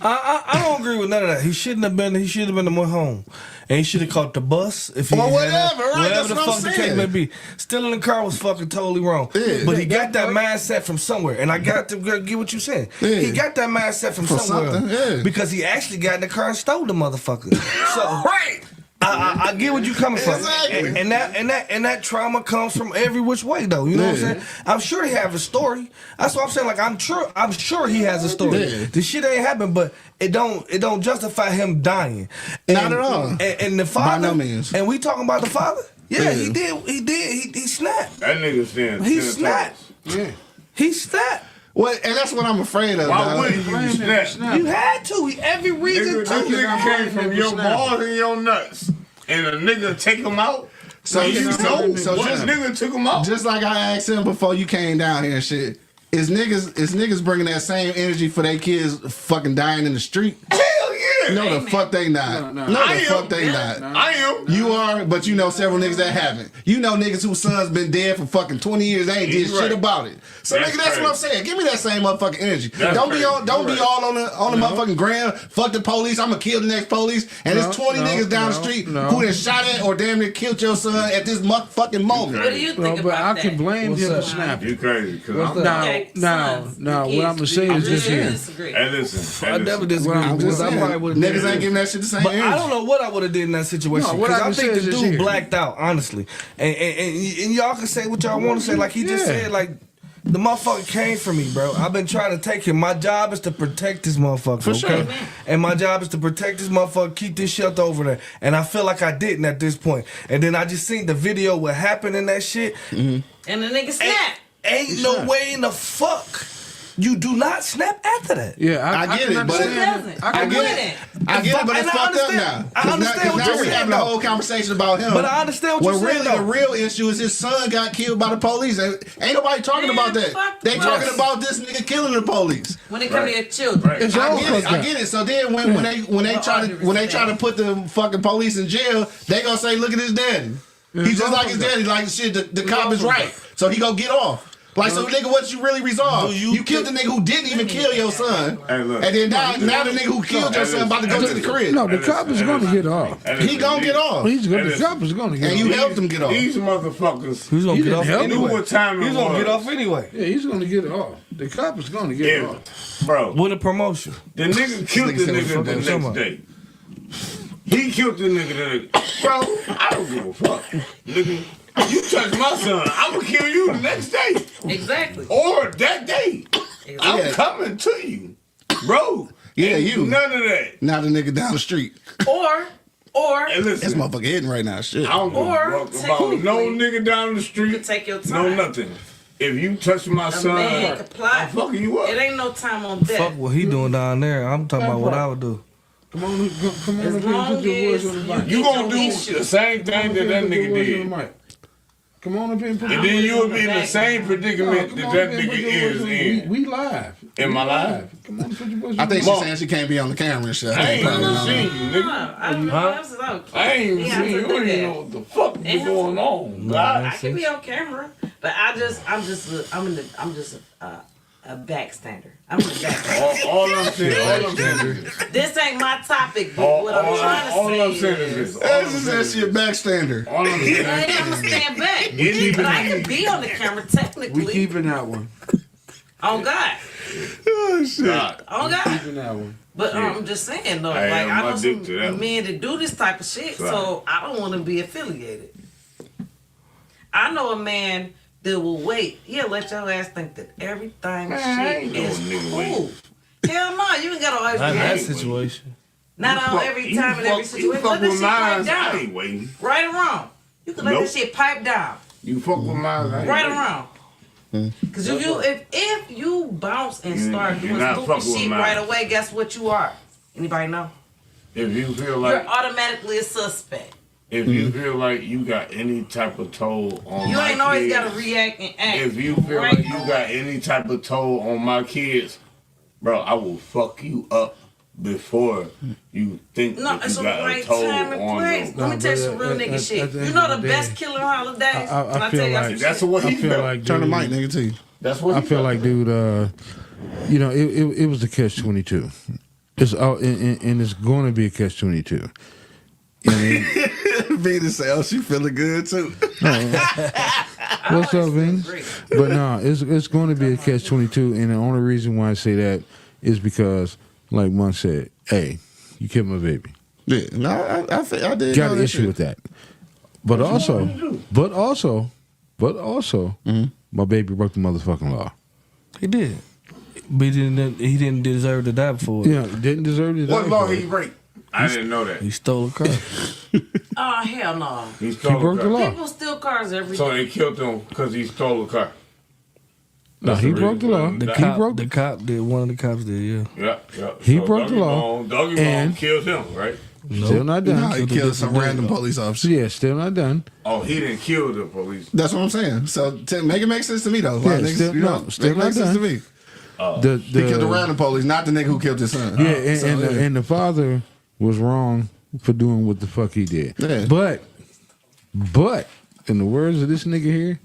I don't agree with none of that. He shouldn't have been. He should have been the one home, and he should have caught the bus if he Or had whatever, right? whatever That's the what I'm fuck the saying. case may be. Stealing the car was fucking totally wrong. Yeah. But he got that mindset from somewhere, and I got to get what you're saying. Yeah. He got that mindset from somewhere something, yeah. because he actually got in the car and stole the motherfucker. So Right. I get what you coming from, Exactly. and that trauma comes from every which way though. You know what I'm saying? I'm sure he have a story. That's what I'm saying. Like I'm sure he has a story. Yeah. The shit ain't happened, but it don't justify him dying. Not at all. And the father, By no means. And we talking about the father. Yeah, Yeah. he did. He snapped. That nigga stand. He snapped. Yeah. He snapped. What? And that's what I'm afraid of. Why dog. wouldn't you snap? You had to. Every reason Nigga, this to. nigga came from your balls and your nuts, and a nigga take him out. So you know what just, nigga took him out? just like I asked him before you came down here and shit. Is niggas bringing that same energy for their kids fucking dying in the street? Hell yeah. No, the fuck they not. No. No, I the am. fuck they not. I am. You are, but you know several niggas that haven't. You know niggas whose sons been dead for fucking 20 years. They ain't did He's shit right. about it. So That's nigga, that's what I'm crazy. saying. Give me that same motherfucking energy. That's Don't crazy. be all on the motherfucking ground. Fuck the police. I'm gonna kill the next police. And there's 20 niggas down the street who done shot at or damn near killed your son at this motherfucking moment. What do you think Well, but about I can that? blame What's him for up? snapping. You crazy? Cause I'm Now, Okay, now, sons, now, kids, what I'm gonna say I is this really here. disagree. Hey, listen. I never disagree Well, I'm with just this. I saying, probably would have. Niggas ain't giving that shit the same But energy. I don't know what I would have did in that situation. No, what Because I I can think say the is this dude here. blacked out, honestly. And y'all can say what y'all want to say. Like he just Yeah. said, like, the motherfucker came for me, bro. I've been trying to take him. My job is to protect this motherfucker, okay? sure. And my job is to protect this motherfucker, keep this shelter over there. And I feel like I didn't at this point. And then I just seen the video what happened in that shit. And the nigga snap. Ain't no way in the fuck you do not snap after that. Yeah, I get can it, but- Who understand doesn't? it. I I can get wouldn't. it. I get it, but it's And I fucked up understand- now. I understand what now you're we're saying, having a though. whole conversation about him. But I understand what When you're really saying, the though. real issue is his son got killed by the police. Ain't nobody talking Man, about that. fuck the They talking police. about this nigga killing the police. When it comes to your children. It's all fucked I up. get it. So then when they try to put the fucking police in jail, they gonna say, look at his daddy. He's just like his daddy. Like shit, the cop is right. So he gonna get off. Like, so nigga, what you really resolved? You killed the nigga who didn't even kill your son, Hey, look. and then now the nigga who killed your son about to go to the crib. No, the cop is going to get off. He gonna get off, He's going. Hey, The cop is going to get and off. you helped him get off. These motherfuckers. He's gonna You get didn't off help knew anyway. what time it He's gonna was. get off anyway. Yeah, he's going to get off. The cop is going to get off. Bro, With a promotion. the nigga killed the nigga the next day. He killed the nigga the next. Bro, I don't give a fuck. Nigga, you touch my son, I'm gonna kill you the next day. Exactly. Or that day. I'm Yeah. coming to you. Bro. Yeah, ain't you. None of that. Now the nigga down the street. Or And This listen, motherfucker hitting right now. Shit. I don't give Or a fuck about no nigga down the you street. take your No time. nothing. If you touch my A son, man can plot. I'm fucking you up. It ain't no time on death. Fuck what he doing down there. I'm talking about what I would do. Come on, come on As up here and long put your voice as on the you mic. You gonna Get do your issue. the same thing that that nigga did. Come on up here and put And your then voice you'll on be in the same predicament that that nigga is in. We live. Am I live? Come on, put your voice on I think the she's mic. saying she can't be on the camera and shit. I ain't Probably even not. seen you, nigga. I don't know. I was out. I ain't even He seen has you. to You do don't even that. know what the fuck It is has going on. God. I can be on camera, but I'm just a backstander. I'm a backstander. All I'm saying is This ain't my topic, but what I'm trying to all I'm say saying is, is That's just that shit backstander. all I'm saying I ain't gonna stand back. Keep But it I can be on the camera technically. We keeping that one. On God. Oh shit. God. On God. Keeping that one. But Yeah. I'm just saying though, I like am I know addicted to that some one. men that do this type of shit, so I don't want to be affiliated. I know a man that will wait. He'll let your ass think that everything shit ain't is no nigga cool. wait. Hell no, you ain't got to always Not be in that happy. situation. Not on every time and every situation. You fuck Let that with shit pipe mine, I down. ain't waiting. Right or wrong. You can let Nope. that shit pipe down. You fuck with mine, I ain't Right or waiting. wrong. Because if you bounce and start you're doing not stupid fucking with shit mine. right away, guess what you are? Anybody know? If you feel You're like automatically a suspect. if you feel like you got any type of toll on You my ain't always kids, got to react and act. if you feel right like you got any type of toll on my kids, bro, I will fuck you up before you think No, that it's you a got a right toll time and on place. them. Let me No, tell you but some real at- nigga at shit. the You end know of the the best day, killing holidays? I Can I feel tell you like- some That's shit? what I he feel felt. like Turn the dude, mic, nigga, to you. That's what I he feel felt. like, dude, you know, it was a catch-22. It's all, and it's going to be a catch-22. You know what I mean? Venus say, oh, she feeling good too. What's up, Vince? Great. But no, it's going to be a catch-22, and the only reason why I say that is because, like Monk said, hey, you killed my baby. Yeah, no, I did. Got know an that issue shit. with that. But also, my baby broke the motherfucking law. He did. But he didn't deserve to die before. Yeah, didn't deserve to die. What law for he it. break? I didn't know that. He stole a car. Oh, hell no. He He stole broke a the car. law. People steal cars every So day. they killed him because he stole a car. No, he broke the law. The He cop, broke. the cop did. One of the cops did. Yeah. Yeah. He broke the law, Doggy and- Bone killed him, right? Still not done. No, he killed some random police officer. Yeah, still not done. Oh, he didn't kill the police. That's what I'm saying. So make it make sense to me though. Yeah, Like, niggas, still- you know, no, still make it make not sense to done. me. The He killed the random police, not the nigga who killed his son. Yeah, and, So, and the father was wrong for doing what the fuck he did. Yeah. But in the words of this nigga here,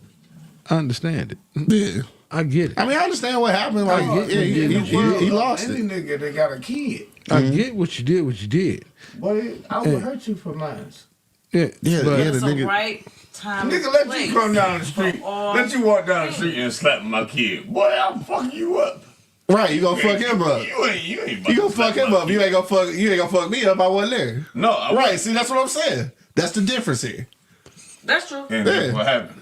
I understand it. yeah. I get it. I mean, I understand what happened. Like, get it. he lost Any it. nigga that got a kid. I get what you did. But I would hurt you for mine. Yeah, Yeah, but- yeah. It's the a nigga- right time Nigga, and let place you come down the street. for all Let you walk down the things. street and slap my kid. Boy, I'll fuck you up. Right, you gonna fuck him up. You ain't about You gonna to slap fuck him my up. You kid. ain't gonna fuck me up. I wasn't there. No, I Right. See, that's what I'm saying. That's the difference here. That's true. And that's Yeah. what happened.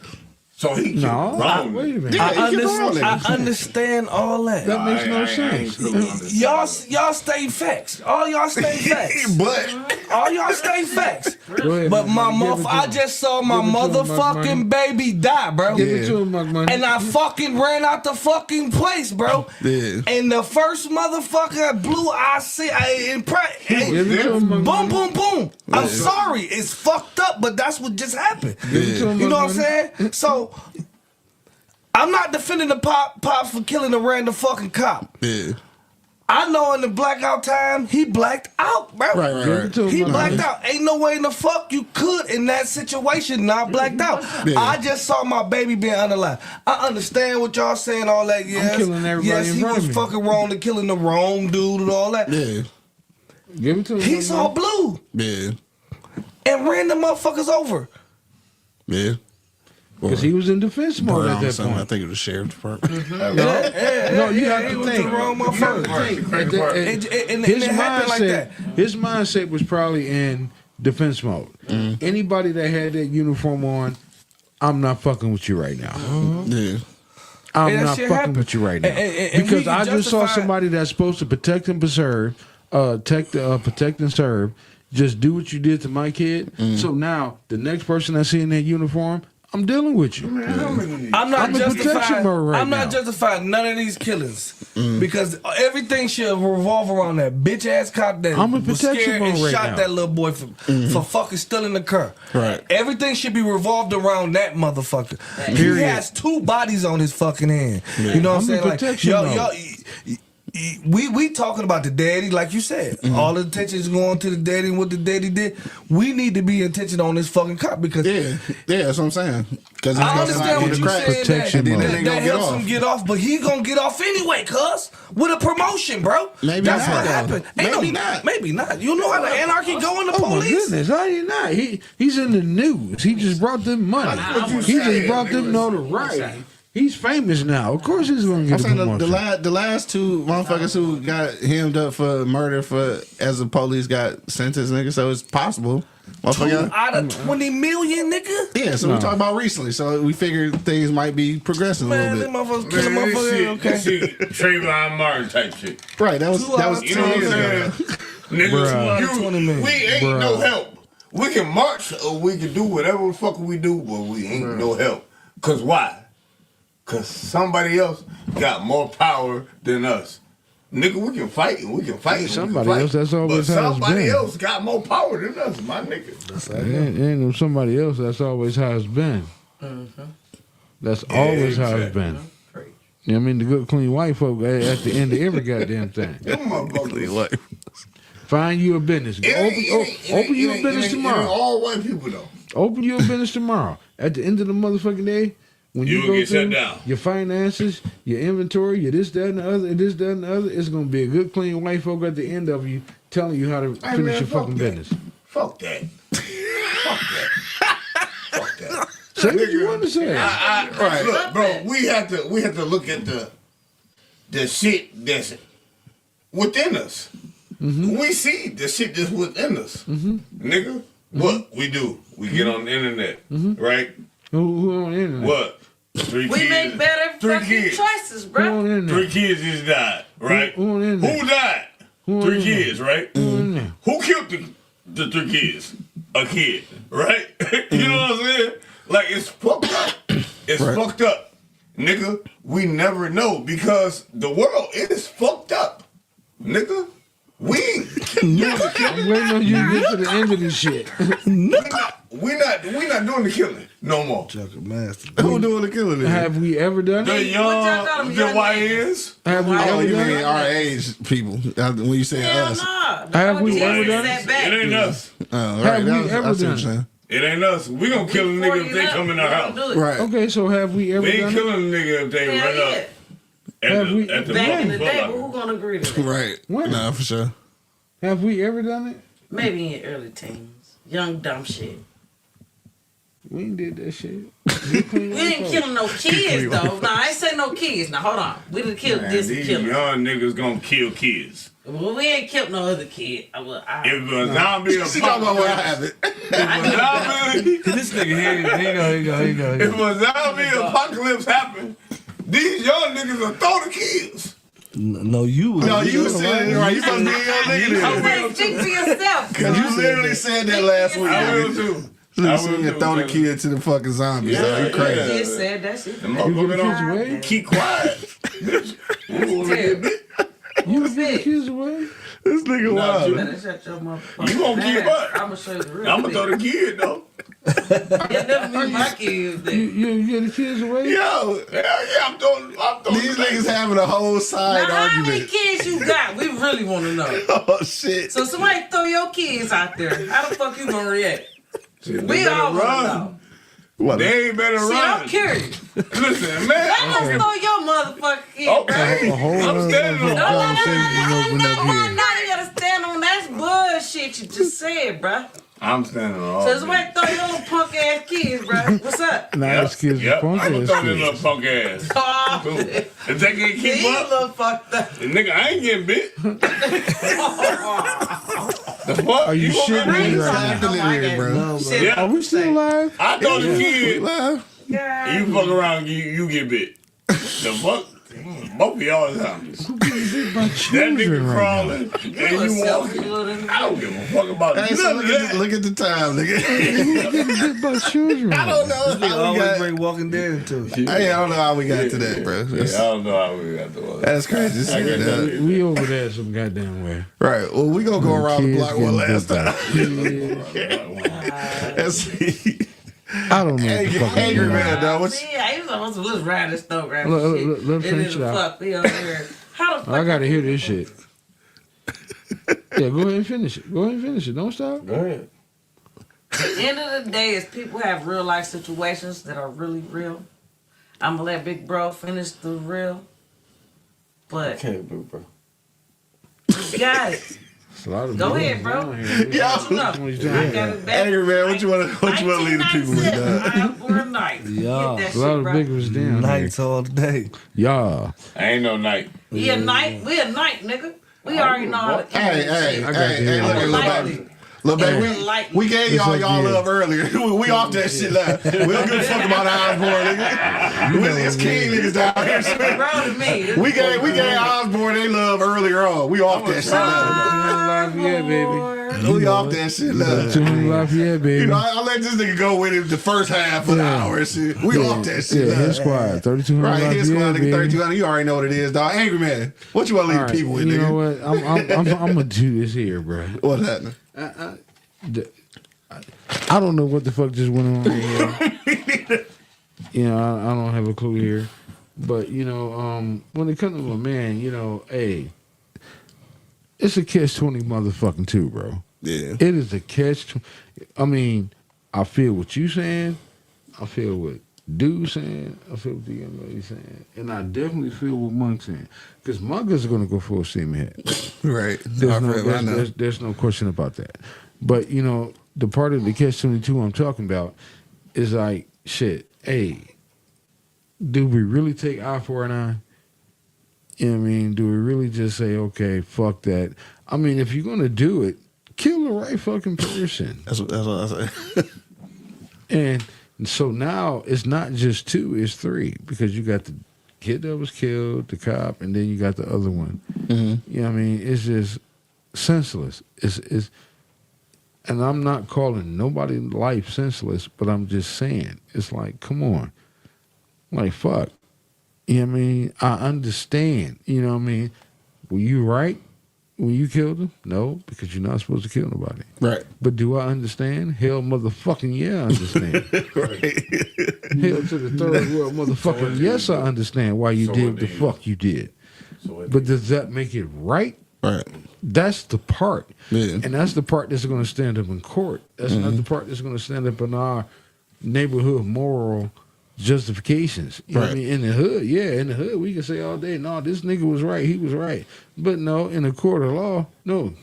So he killed No, wrong. wait a minute. Yeah, I, he killed the wrong nigga. I understand all that. That makes no I ain't sense. feeling understand. Y'all stay facts. All y'all stay facts. But All y'all stay facts. Go ahead, But my Mike, give it to I him. just saw my Give it to him, Mike Money. motherfucking baby die, bro. Give it to him, Mike Money. And I fucking ran out the fucking place, bro. Yeah. And the first motherfucker blew I see Give it to him, Mike boom, Money. boom, boom. I'm sorry. It's fucked up, but that's what just happened. Give it to him, You know Mike what I'm Money. saying? So I'm not defending the pop for killing a random fucking cop. yeah. I know in the blackout time, he blacked out, bro. Right. Give it to him, He Mike blacked Money. out. Ain't no way in the fuck you could in that situation not blacked out. Yeah. I just saw my baby being unalive. I understand what y'all saying, all that. Yes, killing everybody yes, in he front was of me. fucking wrong to killing the wrong dude and all that. Yeah. Give it to him. He Mike saw Money. blue Yeah. and ran the motherfuckers over. Yeah. Because he was in defense mode at that I point. think it was the sheriff's department. No, you have he to was think. the wrong You have to motherfucker. think. Crazy part. And His it happened like that. His mindset was probably in defense mode. Anybody that had that uniform on, I'm not fucking with you right now. Yeah. I'm And that not shit fucking happened. with you right now. And we because can I just saw justify- somebody that's supposed to protect and preserve, protect and serve, just do what you did to my kid. So now the next person I see in that uniform, I'm dealing with you. I'm not I'm in protection justifying. mode right I'm not now. justifying none of these killings because everything should revolve around that bitch ass cop that I'm in was protection scared and mode right shot now. that little boy for fucking stealing the car. Right. Everything should be revolved around that motherfucker. He Period. has 2 bodies on his fucking hand. You know what I'm I'm in saying? Like, protection yo, mode. we talking about the daddy, like you said. All the attention is going to the daddy and what the daddy did. We need to be attention on this fucking cop because Yeah, that's what I'm saying. Because I understand what you saying. Protection That, mode. that, They that gonna get helps off. him get off, but he gonna get off anyway, cuz with a promotion, bro. Maybe That's not, what though. happened. Maybe not. Maybe not. You know how the anarchy go in the Oh my police. goodness, how you not? He's in the news. He just brought them money. He just brought them notoriety. He's famous now. Of course he's going to I'm get a saying promotion. the last two motherfuckers who got hemmed up for murder as the police got sentenced, nigga. So it's possible. 2 Motherfucker. out of 20 million, nigga. Yeah, so we talking about recently. So we figured things might be progressing a Man, little them bit. motherfuckers kill a motherfucker. This Okay. shit, Trayvon Martin type shit. Right, that was 2 out of 2 You know what I'm years saying? ago. Nigga, Bruh. 20 million. we ain't Bruh. no help. We can march or we can do whatever the fuck we do, but we ain't no help. Cause why? Cause somebody else got more power than us. Nigga, we can fight and we can fight. And Somebody we can fight. else, that's always but how it's somebody been. else got more power than us, my nigga. Ain't no somebody else. That's always how it's been. That's always how it's been. You know what I mean? The good, clean white folk at the end of every goddamn thing. Them motherfuckers. Find you a business. Open you a business It ain't tomorrow. all white people though. Open your business tomorrow. At the end of the motherfucking day, when You you will go get shut through down. your finances, your inventory, your this, that, and the other, and this, that, and the other, it's gonna be a good, clean white folk at the end of you telling you how to Hey, finish man, your fuck fucking that. business. Fuck that. Fuck that. Fuck that. Say what you want to say. Right. Look, bro, we have to look at the shit that's within us. We see the shit that's within us. Nigga, what we do? We get on the internet, right? Who on the internet? What? 3 We kids. make better 3 fucking kids. choices, Who bro. on the 3 internet? kids just died, right? Who on the internet? Who died? Who on 3 the kids, right? Who on the internet? Who killed the 3 kids? A kid, right? You know what I'm saying? Like, it's fucked up. It's fucked up. Nigga, we never know because the world is fucked up. Nigga, we I'm waiting on you to get to the end of this shit. we not doing the killing no more. Who doing the killing? Then? Have we ever done The it? young, the YNs. Have we Oh, ever you done mean it? our age people? When you say Hell us? nah. Have we ever done it? It ain't us. Oh, Have right. we that was, ever I see what done you're saying. It ain't us. We gonna kill a nigga if they come in our house. Right. Okay, so have we ever We ain't done it? killing a nigga if they Hell run yeah. up at Have we- the Back in the Foot day, but Locker. who gonna agree to that? Right. When? Nah, for sure. Have we ever done it? Maybe in early teens. Young dumb shit. We ain't did that shit. We didn't kill no kids though. Nah, I ain't say no kids. Now hold on. We didn't kill Man, this these killer. young niggas gonna kill kids. Well, we ain't killed no other kid. If a zombie She talking about what apocalypse, happened. This nigga here you go. if a zombie apocalypse happen, these young niggas will throw the kids. No, you. No, you was saying it right. You supposed to be a young nigga I then. said, speak for yourself. Because you literally said that last week. I will nigga. too. You I said will you too, throw the man. kid to the fucking zombies. Yeah, You crazy. yeah. Just said that shit. The motherfucker don't keep quiet. You was getting kids away? This nigga Nah, wild. you- Better shut your motherfucker. You gonna keep up. I'm gonna show you the real. I'm gonna throw the kid though. It never be my kids. Then. You get the kids away? Yo, hell yeah, I'm throwing These niggas having a whole side Now, how many argument. kids you got? We really want to know. Oh, shit. So somebody throw your kids out there. How the fuck you gonna react? We better all want to run. know. What? They ain't better See, run. I'm curious. Listen, man. Let us throw your motherfucking kid, Okay. A whole I'm other standing on conversation open up here. Now you gotta stand on that bullshit you just said, bruh. I'm standing on all So this. somebody throw your little punk ass kids, bruh. What's up? Now this kid's a punk I'm gonna ass throw this kid. little punk ass. Oh, Cool. If they can you keep up, little fucked up. nigga, I ain't getting bit. The fuck? Are you gonna shitting get me bit? right now? Happening here, bro. Shit, Yeah. Are we still alive? I thought the We kid, live. you fuck around, you get bit. The fuck? Both of y'all is zombies. My That children nigga right crawling and you walking. I don't give a fuck about Hey, so none of that. look at the time, nigga. now. Getting bit by children. I don't know Nigga how we always got. bring Walking Dead into it. Hey, I don't know how we got to that, bro. Yeah, That's, I don't know how we got the one. that's crazy. I get that. We over there some goddamn way. Right. Well, we gonna go around the Kids block one getting last bit by time. Let's see. I don't know. what the fuck I'm Angry doing. man, dog. What's Yeah, he was supposed to let's ride this stuff, right? Look, let him finish it out. Fuck, we over here How the fuck? I gotta hear this shit. Yeah, go ahead and finish it. Go ahead and finish it. Don't stop. Go ahead. At the end of the day, is people have real life situations that are really real. I'm gonna let Big Bro finish the real, but Okay, big bro. you got it. It's a lot of Go business ahead, bro. down here. Yeah. What you know? What he's I doing. got it back. Angry man, what you want to leave the people with? 1997, Dog? I am for a night. Yeah. Get that A lot shit, of bro. big was down Nights all day. Yeah. Ain't no night. We a night, nigga. We already know how to Hey, I got hey, you. look at little baby. Little baby, we gave y'all love earlier. we off that shit now. We don't give a fuck about Osborne, nigga. It's king niggas down here. Bro to me. We gave Osborne they love earlier on. We off that shit now. Yeah, baby. We off that shit now. 200 Lafayette, baby. You know, I let this nigga go with it the first half of the hour and shit. We off that shit Yeah, now. his squad. 3200 Right, Lafayette, his squad, nigga, baby. 3200. You already know what it is, dog. Angry man, what you want to leave All the right, people with, you nigga? know what? I'm gonna do this here, bro. What's happening? I don't know what the fuck just went on here. You know, I don't have a clue here. But, you know, when it comes to a man, you know, hey, it's a catch-20 motherfucking two, bro. Yeah. It is a catch. I mean, I feel what you saying. I feel what Dude's saying. I feel what the young lady saying. And I definitely feel what Monk's saying. Because Monk is going to go full steam ahead. Right. There's no question about that. But, you know, the part of the catch-22 I'm talking about is like, shit, hey, do we really take eye for an eye? You know what I mean? Do we really just say, okay, fuck that? I mean, if you're going to do it, kill the right fucking person. That's what I say. And so now it's not just two, it's three. Because you got the kid that was killed, the cop, and then you got the other one. Mm-hmm. You know what I mean? It's just senseless. It's and I'm not calling nobody's life senseless, but I'm just saying, it's like, come on. Like, fuck. You know what I mean? I understand. You know what I mean? Were you right when you killed him? No, because you're not supposed to kill nobody. Right. But do I understand? Hell, motherfucking yeah, I understand. Right. Hell to the third world, motherfucking yes, I understand why you So did what the do you- fuck you did. So But does that make it right? Right. That's the part. Yeah. And that's the part that's going to stand up in court. That's not the part that's going to stand up in our neighborhood moral justifications. You know what I Right. mean? In the hood, yeah, in the hood, we can say all day, no, this nigga was right, he was right. But no, in a court of law, no,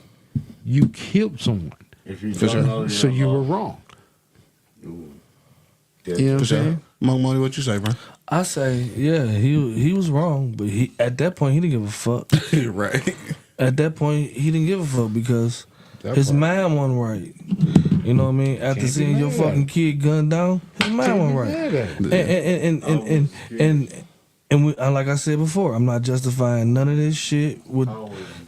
you killed someone. if you For don't sure. know, So you were wrong. You know what I'm For saying? sure. Monk Money, what you say, bro? I say, yeah, he was wrong, but he at that point he didn't give a fuck. Right. At that point he didn't give a fuck because That his part. mind wasn't right. You know what I mean? After Can't be seeing your mad. fucking kid gunned down, his mind wasn't right. And we, like I said before, I'm not justifying none of this shit with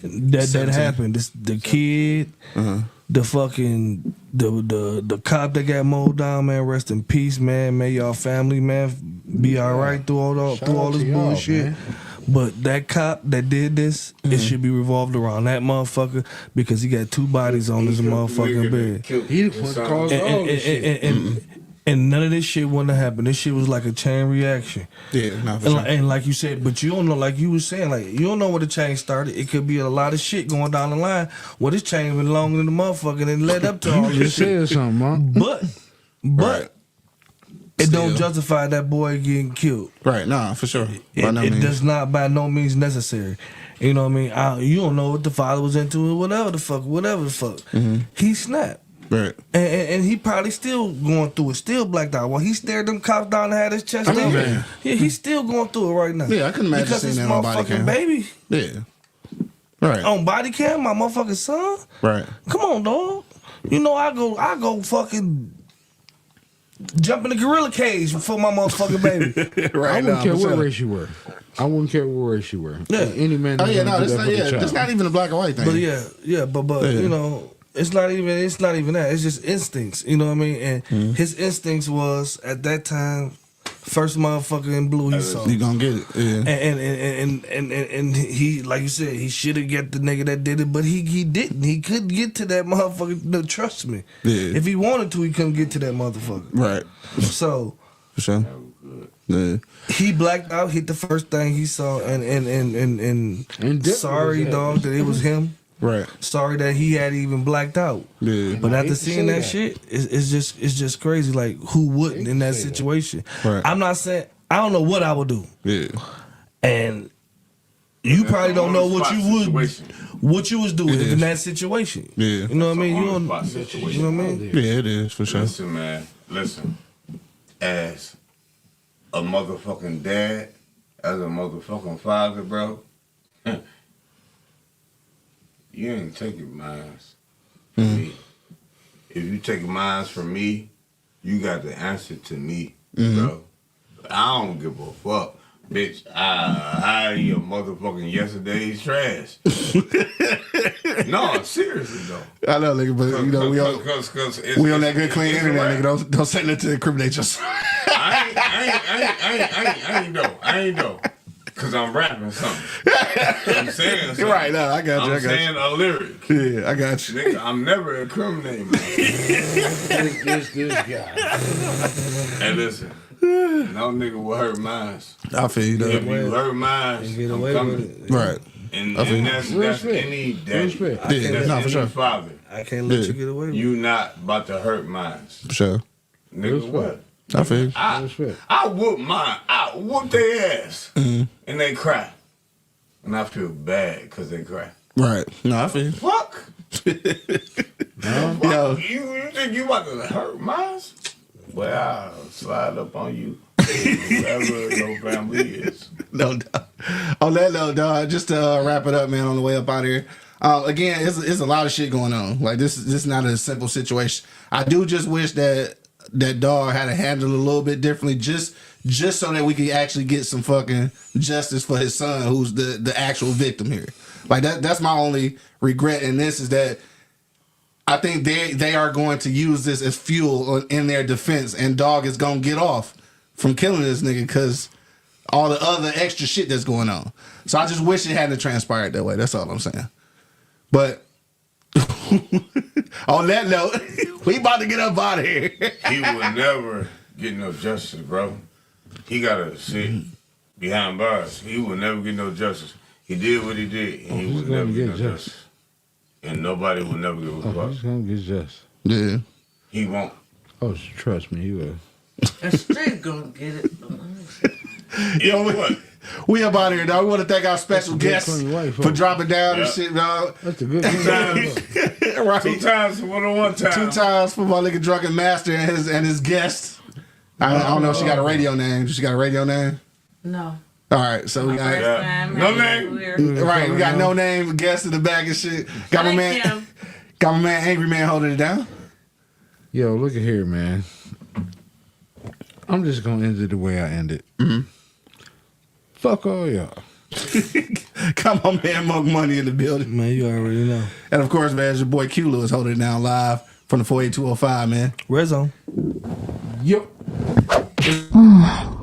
that 17. happened. The kid, the fucking the cop that got mowed down, man. Rest in peace, man. May y'all family, man, be all right through all Shout out this to y'all, bullshit. man. But that cop that did this, it should be revolved around that motherfucker because he got two bodies on his motherfucking bed. He the one caused all this shit. And none of this shit wouldn't have happened. This shit was like a chain reaction. Yeah, not for And, sure. and like you said, but you don't know, like you was saying, like you don't know where the chain started. It could be a lot of shit going down the line. Well, this chain been longer than the motherfucker and led up to all You this just shit. said something, man. But Right. it Still. don't justify that boy getting killed. Right, nah, for sure. By no It means. does not by no means necessary. You know what I mean? You don't know what the father was into or whatever the fuck. He snapped. Right. And he probably still going through it, still blacked out. While he stared them cops down and had his chest I mean, out, man. yeah, he's still going through it right now. Yeah, I couldn't imagine because seeing his that on body motherfucking cam. baby Yeah. Right. on body cam, my motherfucking son. Right. Come on, dog. You know I go fucking jump in the gorilla cage for my motherfucking baby. I Right. wouldn't Nah, care for what sure. race you were. I wouldn't care what race you were. Yeah. Any man. Oh that's yeah, gonna no, do it's that not. for the Yeah, child. it's not even a black and white thing. But but Yeah. you know, it's not even that. It's just instincts. You know what I mean? And his instincts was at that time, first motherfucker in blue he saw. You gonna get it? Yeah. And he, like you said, he should have got the nigga that did it, but he didn't. He couldn't get to that motherfucker. No, trust me. Yeah. If he wanted to, he couldn't get to that motherfucker. Right. So For sure. Yeah. He blacked out. Hit the first thing he saw, and sorry, dog, that it was him. Right. Sorry that he had even blacked out. Yeah. But after to seeing say that that. shit, it's just crazy. Like, who wouldn't in that say that. situation? Right. I'm not saying I don't know what I would do, Yeah. and you probably don't know what you would, Situation. what you was doing It in is. that situation. Yeah. You know what I mean? You On the don't. spot situation. You know what I mean? Yeah, it is for sure. Listen, man. Listen. As a motherfucking dad, as a motherfucking father, bro, you ain't taking mines from me. If you take mines from me, you got the answer to me, bro. I don't give a fuck. Bitch, I your motherfucking yesterday's trash. No, seriously though. I know, nigga, but you know we on we on that good clean internet, nigga. Don't send it to incriminate yourself. I ain't know. Cause I'm rapping something. I'm saying something. Right now, I got you. I I'm got saying a lyric. you. Yeah, I got you. Nigga, I'm never incriminating myself. This guy. Hey, listen. No nigga will hurt mine. I feel you, If though. you hurt mine, Get I'm away coming. with it. Right. And I feel you. that's Respect. any daddy. Respect. Yeah, That's no, for any sure. father. I can't let Yeah. you get away with it. You not about to hurt mine. For sure. Nigga, Respect. what? I feel you. Respect. I whoop mine. I whoop their ass. And they cry. And I feel bad because they cry. Right. No, I feel you. Fuck. Yo. You think you about to hurt mine? Well, I'll slide up on you. Whoever your family is. No doubt. On that note, dog, just to wrap it up, man, on the way up out here. Again, it's a lot of shit going on. Like, this is not a simple situation. I do just wish that dog had to handle it a little bit differently, just so that we could actually get some fucking justice for his son, who's the actual victim here. Like, that's my only regret in this, is that I think they are going to use this as fuel in their defense, and dog is going to get off from killing this nigga because all the other extra shit that's going on. So I just wish it hadn't transpired that way. That's all I'm saying. But on that note, we about to get up out of here. He will never get no justice, bro. He gotta sit behind bars. He will never get no justice. He did what he did, and he he's will gonna never get no get justice. justice. And nobody will never give a Oh, fuck. he's gonna get just. Yeah. He won't. Oh, trust me, he will. The street gonna get it. Yo, What? we up out of here, dog. We want to thank our special That's a good guests funny wife, for huh? dropping down and Yeah. shit, dog. That's a good Times. Right. 2 times for one time. 2 times for my nigga Drunken Master and his guest. I don't know if she got a radio name. She got a radio name? No. All right, so we got Yeah. Time, No man, name. we're- right. We got no name guest in the back and shit. Got my Thank man, him. got my man, Angry Man holding it down. Yo, look at here, man. I'm just gonna end it the way I ended. Fuck all y'all. Got my man Monk Money in the building, Man, you already know. and of course, man, it's your boy Q Lewis holding it down live from the 48205, man. Red zone. Yo.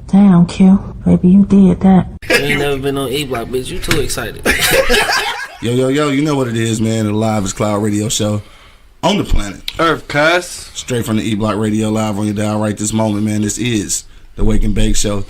Damn, Q. Baby, you did that. You ain't never been on E Block, bitch. You too excited. Yo, you know what it is, man. The Live Cloud Radio Show on the planet. Earth, cuss. Straight from the E Block Radio live on your dial right this moment, man. This is the Wake and Bake Show.